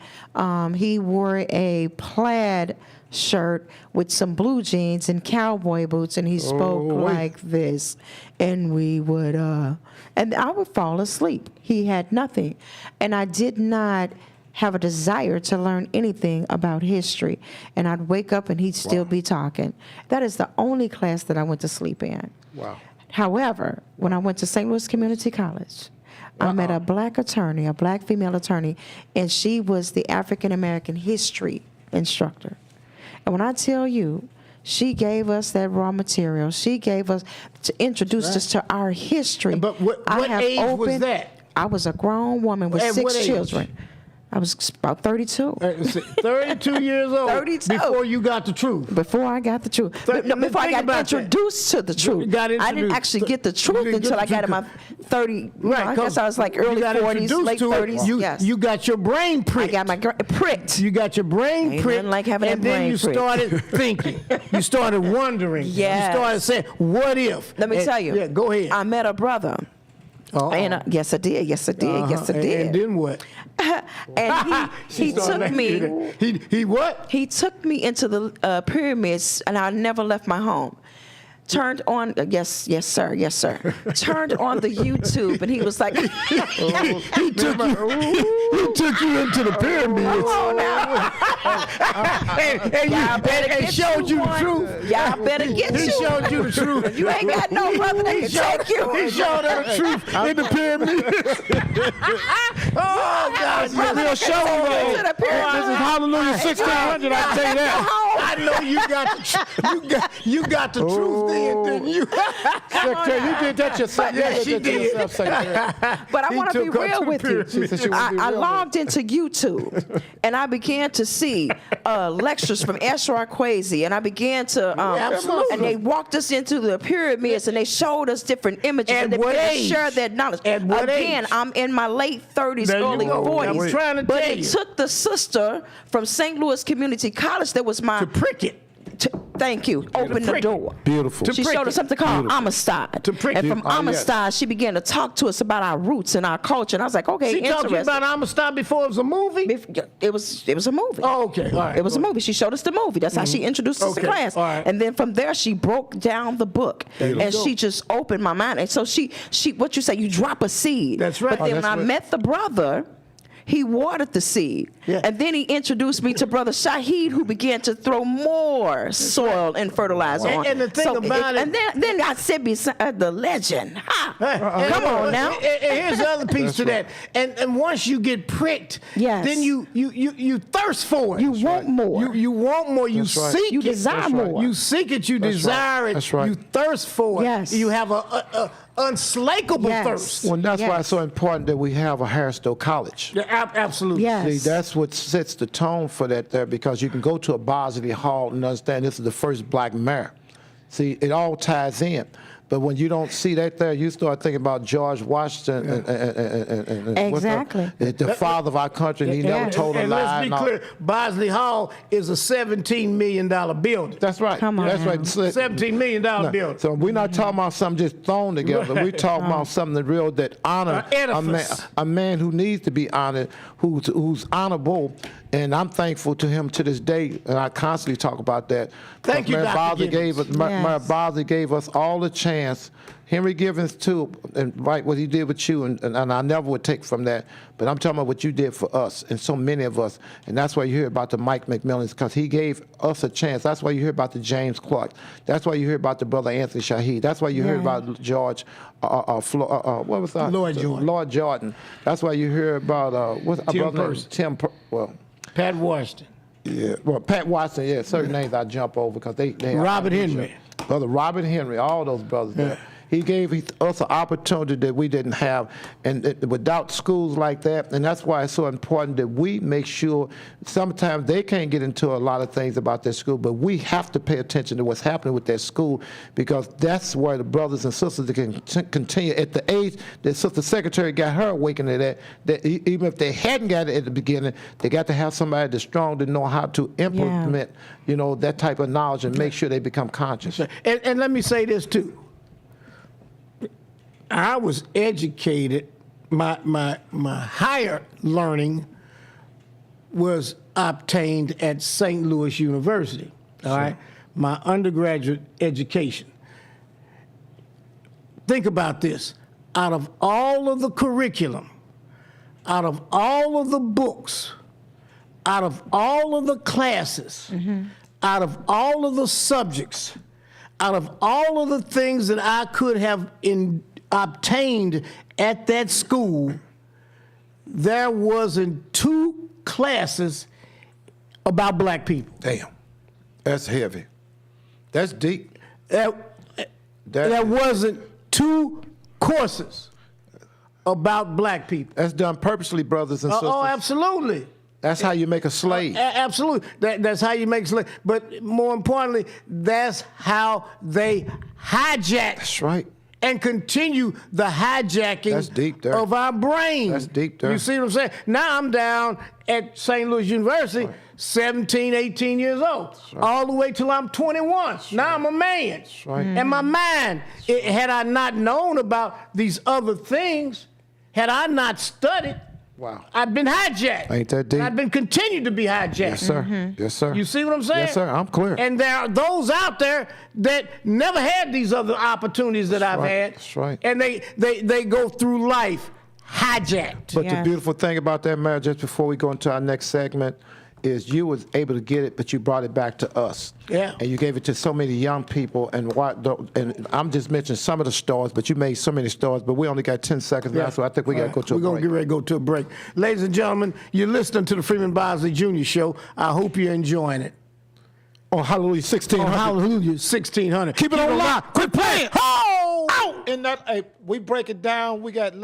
He wore a plaid shirt with some blue jeans and cowboy boots, and he spoke like this. And we would, and I would fall asleep. He had nothing, and I did not have a desire to learn anything about history. And I'd wake up, and he'd still be talking. That is the only class that I went to sleep in. Wow. However, when I went to St. Louis Community College, I met a black attorney, a black female attorney, and she was the African American history instructor. And when I tell you, she gave us that raw material. She gave us, to introduce us to our history. But what age was that? I was a grown woman with At what 6 age? children. I was about 32. 32 years old 32. before you got the truth. Before I got the truth. Think Before I about got that. introduced to the truth. got I didn't introduced. actually get the You truth didn't get until the I got in truth. my 30, Right, I guess I was like early you got 40s, introduced late to it. 30s. You, you got your brain I pricked. got my pricked. You got your brain Ain't pricked, nothing like having and that then brain you pricked. started thinking. You started wondering. Yes. You started saying, "What if?" Let me And- tell you. Yeah, go ahead. I met a brother. Uh-oh. And yes, I did. Yes, I did. Yes, I And did. then what? And he started took me. making He what? He took me into the pyramids, and I never left my home. Turned on, yes, sir. Turned on the YouTube, and he was like, He took you into the pyramids. "Come on now, y'all better and get showed you the one. truth. Y'all better get He you. showed you the truth. You ain't got no brother that can take you. He showed her the truth in the pyramids. Oh God, Brother real that show. can take you though. to the pyramids. This is Hallelujah 1600. I tell you that. I know you got you got the truth then, didn't you? Secretary, you did that yourself. Yeah, You she that did. yourself, Secretary. But I He want to be took her real to with the you. pyramids. She said she wanted to be I real logged into YouTube, and I began to see lectures from Ashra Kwesi, and I began to, Absolutely. and they walked us into the pyramids, and they showed us different images, At and they what began to age? share that knowledge. At what Again, age? I'm in my late 30s, There you early go. I 40s. was trying to but tell it you. took the sister from St. Louis Community College that was my, To prick it. thank you, open the prick it. door. Beautiful. To She prick showed it. us something called Amistad. To prick and it. from yes. Amistad, she began to talk to us about our roots and our culture. And I was like, okay, She interesting. talked to you about Amistad before it was a movie? It was a movie. Oh, okay. All right. It was a movie. She showed us the movie. That's how she introduced us to Okay. class. All right. And then from there, she broke down the book, and she just opened my mind. And so she, what you say, you drop a seed. That's right. But then Oh, when that's I right. met the brother, he watered the seed. Yeah. And then he introduced me to Brother Shahid, who began to throw more soil and fertilizer on. And the thing about it- And then I said beside the legend. Ha! And- Come on now. And here's the other piece to that. And once you get pricked, Yes. then you thirst for it. You want more. You want more. You That's right. seek You it. desire That's right. more. You seek it. You That's desire right. it. That's right. You thirst for it. Yes. You have a unslakable Yes. thirst. Well, that's why Yes. it's so important that we have a Harrisville College. Yeah, absolutely. Yes. See, that's what sets the tone for that there, because you can go to a Bosley Hall and understand this is the first black mayor. See, it all ties in. But when you don't see that there, you start thinking about George Washington and Exactly. the father of our country, and he never Yes. told a And lie. let's be and all. clear, Bosley Hall is a $17 million building. That's right. Come on That's now. right. $17 million building. So we're not talking about something just thrown together. We're talking about something real that honor edifice. a man who needs to be honored, who's honorable. And I'm thankful to him to this day, and I constantly talk about that. Thank you, Mayor Dr. Bosley Gibbons. gave us, Yes. Mayor Bosley gave us all the chance. Henry Givens too, and right what he did with you, and I never would take from that. But I'm talking about what you did for us, and so many of us, and that's why you hear about the Mike McMillans, because he gave us a chance. That's why you hear about the James Clark. That's why you hear about the brother Anthony Shahid. That's why you hear about George, what was that? Lloyd Jordan. Lloyd Jordan. That's why you hear about what's our Tim brother name? Percy. Well, Pat Washington. yeah, well, Pat Watson. Yeah, certain names I jump over because they Robert Henry. Brother Robert Henry, all those brothers there. He gave us an opportunity that we didn't have. And without schools like that, and that's why it's so important that we make sure, sometimes they can't get into a lot of things about their school, but we have to pay attention to what's happening with their school, because that's where the brothers and sisters that can continue at the age that Sister Secretary got her awakening that even if they hadn't got it at the beginning, they got to have somebody that's strong to know how to implement, that type of knowledge and make sure they become conscious. And let me say this too. I was educated, my higher learning was obtained at St. Louis University, all right? My undergraduate education. Think about this. Out of all of the curriculum, out of all of the books, out of all of the classes, out of all of the subjects, out of all of the things that I could have obtained at that school, there wasn't 2 classes about black people. Damn, that's heavy. That's deep. There wasn't 2 courses about black people. That's done purposely, brothers and sisters. Oh, absolutely. That's how you make a slave. Absolutely. That's how you make slave. But more importantly, that's how they hijack. That's right. And continue the hijacking That's deep there. of our brain. That's deep there. You see what I'm saying? Now I'm down at St. Louis University, 17, 18 years old, all the way till I'm 21. Now I'm a man. That's right. And my mind, had I not known about these other things, had I not studied, Wow. I've been hijacked. Ain't that deep? And I've been continued to be hijacked. Yes, sir. Yes, sir. You see what I'm saying? Yes, sir. I'm clear. And there are those out there that never had these other opportunities that I've right. had. That's right. And they go through life hijacked. But the Yes. beautiful thing about that, Mary, just before we go into our next segment, is you was able to get it, but you brought it back to us. Yeah. And you gave it to so many young people. And I'm just mentioning some of the stars, but you made so many stars. But we only got 10 seconds now, so I think we got to go to a break. We're going to get ready to go to a break. Ladies and gentlemen, you're listening to the Freeman Bosley Jr. Show. I hope you're enjoying it. On Hallelujah 1600. On Hallelujah 1600. Keep it on lock. Quit playing. Oh! Out! In that, we break it down. We got.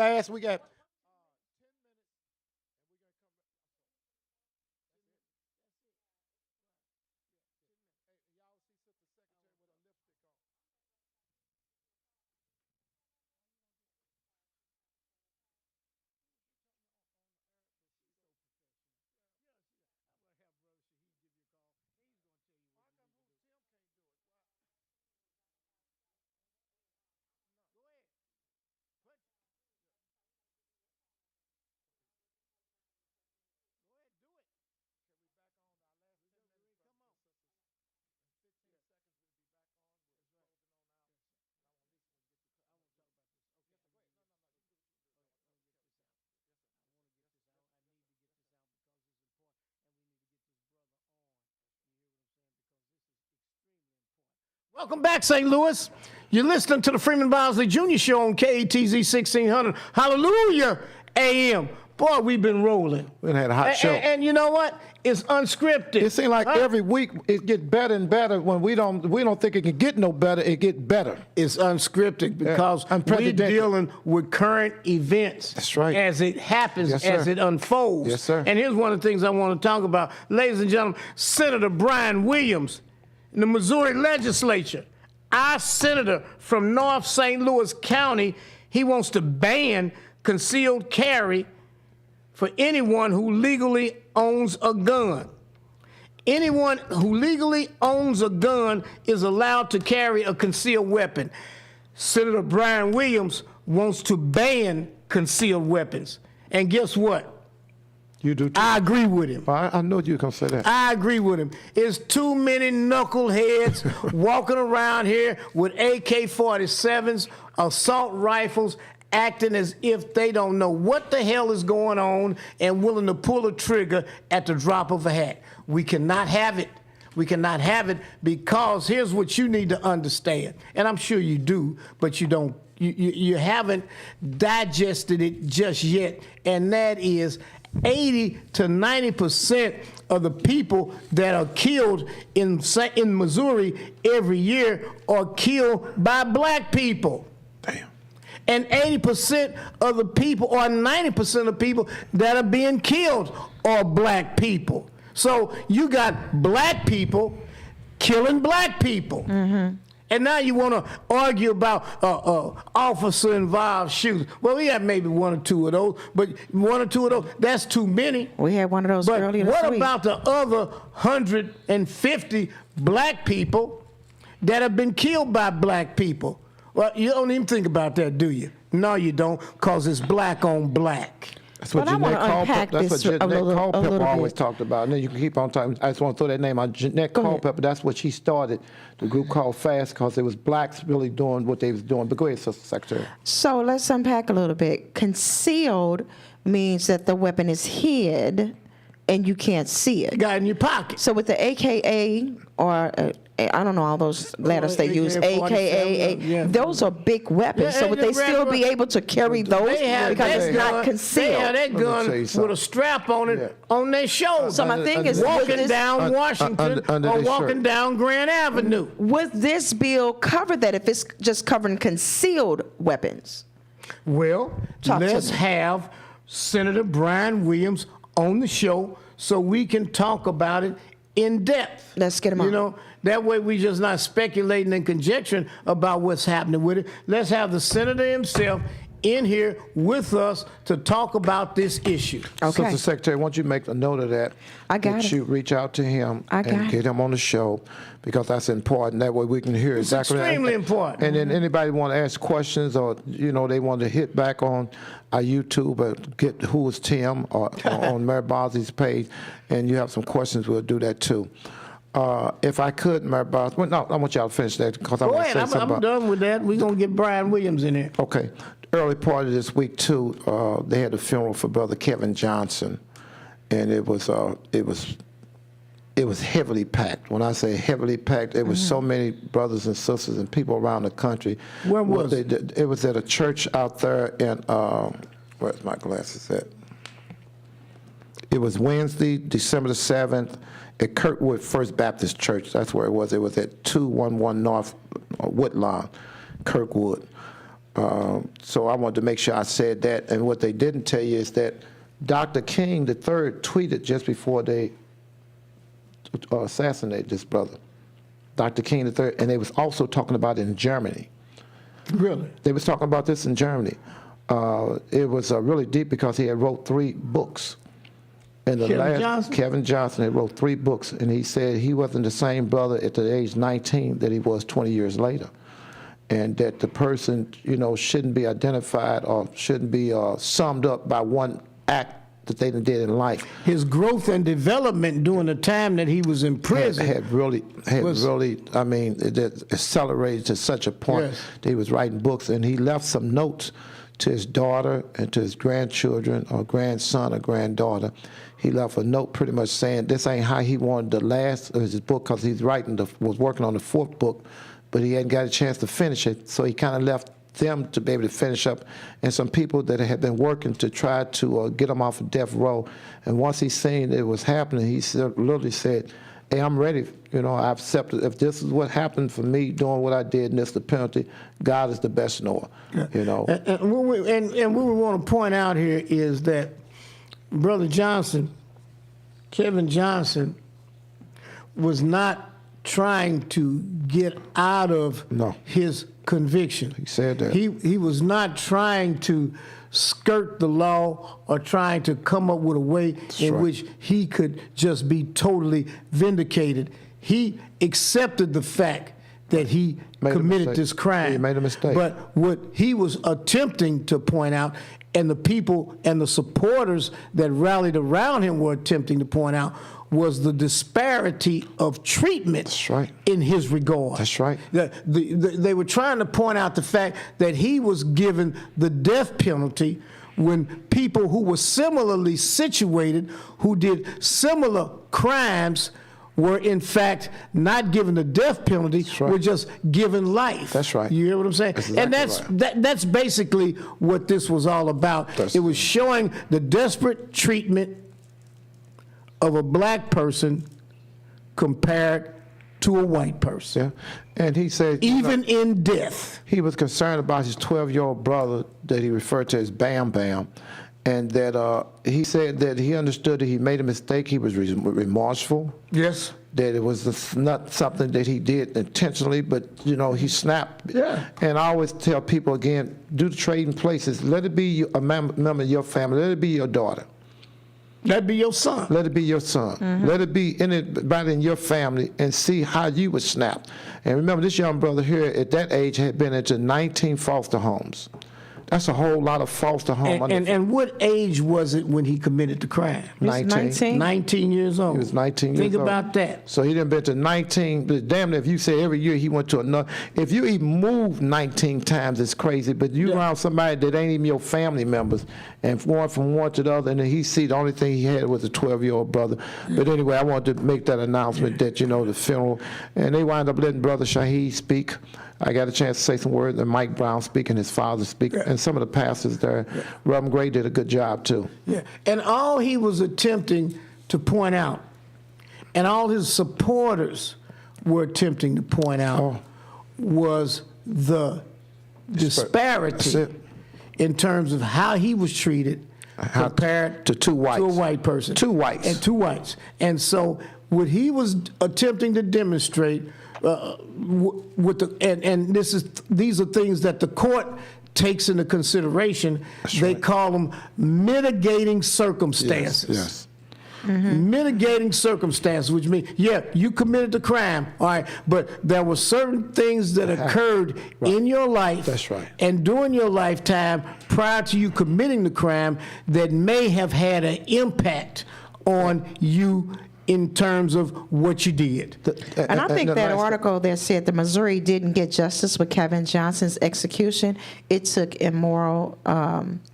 Welcome back, St. Louis. You're listening to the Freeman Bosley Jr. Show on KATZ 1600. Hallelujah AM. Boy, we've been rolling. We had a hot show. And you know what? It's unscripted. It seems like every week it gets better and better. When we don't think it can get no better, it gets better. It's unscripted because we're Unprecedented. dealing with current events. That's right. As it happens, Yes, sir. as it unfolds. Yes, sir. And here's one of the things I want to talk about. Ladies and gentlemen, Senator Brian Williams in the Missouri legislature, our senator from North St. Louis County, he wants to ban concealed carry for anyone who legally owns a gun. Anyone who legally owns a gun is allowed to carry a concealed weapon. Senator Brian Williams wants to ban concealed weapons. And guess what? You do too. I agree with him. I know you were going to say that. I agree with him. It's too many knuckleheads walking around here with AK-47s, assault rifles, acting as if they don't know what the hell is going on and willing to pull a trigger at the drop of a hat. We cannot have it. We cannot have it because here's what you need to understand, and I'm sure you do, but you don't. You haven't digested it just yet, and that is 80 to 90% of the people that are killed in Missouri every year are killed by black people. And 80% of the people, or 90% of the people that are being killed are black people. So you got black people killing black people. And now you want to argue about officer-involved shootings. Well, we have maybe one or two of those, but one or two of those, that's too many. We had one of those But earlier this what week. about the other 150 black people that have been killed by black people? Well, you don't even think about that, do you? No, you don't, because it's black on black. That's what But I wanna unpack That's what this Jeanette a little Culpepper always bit. talked about. And then you can keep on talking. I just want to throw that name out. Jeanette Go ahead. Culpepper, that's what she started the group called FAST, because it was blacks really doing what they was doing. But go ahead, Sister Secretary. So let's unpack a little bit. Concealed means that the weapon is hid and you can't see it. Got it in your pocket. So with the AKA, or I don't know all those letters they use, AKA, yeah. those are big weapons. Yeah, So would they they're still be regular- able to carry those They have because that it's not gun- concealed? They have that me tell gun you with something. a strap on it Yeah. on their shoulder. So my thing is, walking would this, down Washington under or their walking shirt. down Grand Avenue. would this bill cover that if it's just covering concealed weapons? Well, Talk to let's me. have Senator Brian Williams on the show so we can talk about it in depth. Let's get him You on. know, that way we just not speculating and conjecturing about what's happening with it. Let's have the senator himself in here with us to talk about this issue. Okay. Sister Secretary, won't you make a note of that? I got that it. you reach out to him I got and it. get him on the show, because that's important. That way we can hear It's exactly. extremely important. And then anybody want to ask questions, or they want to hit back on our YouTube or get Who is Tim or on Mary Bosley's page, and you have some questions, we'll do that too. If I could, Mary Bosley, well, no, I want y'all to finish that, because I Go want to ahead, say I'm something about. done with that. We're going to get Brian Williams in here. Okay. Early part of this week too, they had a funeral for Brother Kevin Johnson, and it was heavily packed. When I say heavily packed, it was so many brothers and sisters and people around the country. Where was it? It was at a church out there in where's my glasses at? It was Wednesday, December the 7th, at Kirkwood First Baptist Church. That's where it was. It was at 211 North Woodlawn, Kirkwood. So I wanted to make sure I said that. And what they didn't tell you is that Dr. King III tweeted just before they assassinated this brother, Dr. King III, and they was also talking about it in Germany. Really? They was talking about this in Germany. It was really deep, because he had wrote 3 books. And Kevin Johnson had wrote 3 books, and he said he wasn't the same brother at the age 19 that he was 20 years later. And that the person, shouldn't be identified or shouldn't be summed up by one act that they did in life. His growth and development during the time that he was in prison. Had really, I mean, it accelerated to such a point Yes. that he was writing books, and he left some notes to his daughter and to his grandchildren or grandson or granddaughter. He left a note pretty much saying this ain't how he wanted the last of his book, because he's was working on the 4th book, but he hadn't got a chance to finish it, so he kind of left them to be able to finish up, and some people that had been working to try to get him off of death row. And once he seen it was happening, he literally said, hey, I'm ready. I accepted. If this is what happened for me doing what I did, and this is the penalty, God is the best knower. And what we want to point out here is that Brother Johnson, Kevin Johnson, was not trying to get out of his conviction. He said that. He was not trying to skirt the law or trying to come up with a way in which he could just be totally vindicated. He accepted the fact that he committed this crime. He made a mistake. But what he was attempting to point out, and the people and the supporters that rallied around him were attempting to point out, was the disparity of treatment in his regard. That's right. They were trying to point out the fact that he was given the death penalty when people who were similarly situated, who did similar crimes, were in fact not given the death penalty, were just given life. That's right. You hear what I'm saying? That's and exactly that's basically what this was all about. It was showing the desperate treatment of a black person compared to a white person, Yeah. And he said, even in death. he was concerned about his 12-year-old brother that he referred to as Bam Bam, and that he said that he understood that he made a mistake. He was remorseful. Yes. That it was not something that he did intentionally, but he snapped. Yeah. And I always tell people again, do the trading places. Let it be a member of your family. Let it be your daughter. That'd be your son. Let it be your son. Let it be anybody in your family, and see how you would snap. And remember, this young brother here at that age had been into 19 foster homes. That's a whole lot of foster home. And what age was it when he committed the crime? 19. 19 years old. He was 19 years old. Think about that. So he done been to 19, but damn it, if you say every year he went to another, if you even move 19 times, it's crazy, but you around somebody that ain't even your family members, and going from one to the other, and then he see the only thing he had was a 12-year-old brother. But anyway, I wanted to make that announcement that, the funeral, and they wind up letting Brother Shaheed speak. I got a chance to say some words, and Mike Brown speaking, his father speaking, and some of the pastors there. Reverend Gray did a good job, too. Yeah, and all he was attempting to point out, and all his supporters were attempting to point out, was the disparity in terms of how he was treated compared to two whites. To a white person. Two whites. And two whites. And so what he was attempting to demonstrate with these are things that the court takes into consideration. That's they right. call them mitigating circumstances. Yes. Mitigating circumstances, which means, you committed the crime, all right, but there were certain things that occurred in your life. That's right. And during your lifetime, prior to you committing the crime, that may have had an impact on you in terms of what you did. And I think that article that said the Missouri didn't get justice with Kevin Johnson's execution, it took immoral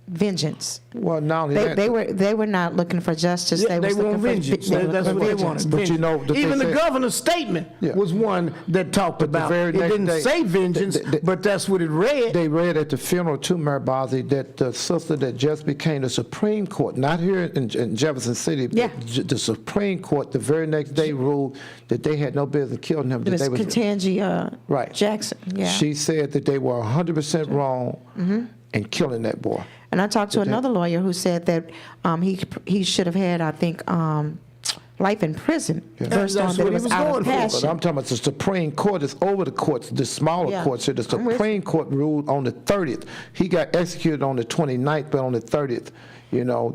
vengeance. Well, not only They were not looking for justice. Yeah, they wanted vengeance. That's what they wanted. But even the governor's statement was one that talked about it. Didn't say vengeance, but that's what it read. They read at the funeral too, Mayor Bosley, that the sister that just became the Supreme Court, not here in Jefferson City, but the Supreme Court, the very next day ruled that they had no business killing him. It was Ketanji Jackson. Yeah. She said that they were 100% wrong in killing that boy. And I talked to another lawyer who said that he should have had, I think, life in prison based on that it was out of passion. But I'm talking about the Supreme Court is over the courts, the smaller courts here. The Supreme Court ruled on the 30th. He got executed on the 29th, but on the 30th.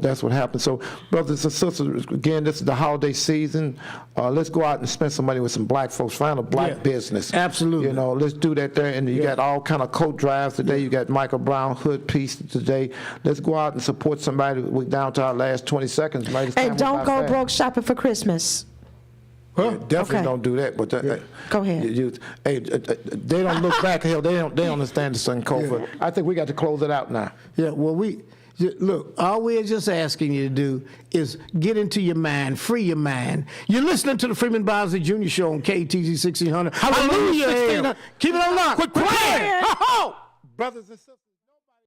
That's what happened. So, brothers and sisters, again, this is the holiday season. Let's go out and spend some money with some black folks. Find a black business. Absolutely. Let's do that there. And you got all kind of coat drives today. You got Michael Brown hood piece today. Let's go out and support somebody. We're down to our last 20 seconds. And don't go broke shopping for Christmas. Huh? Definitely don't do that. But go ahead. They don't look back. Hell, they don't understand the sun cold. I think we got to close it out now. Yeah. Well, look, all we're just asking you to do is get into your mind, free your mind. You're listening to the Freeman Bosley Jr. Show on KTZ 1600. Hallelujah. Keep it on lock. Quit playing. Brothers and sisters.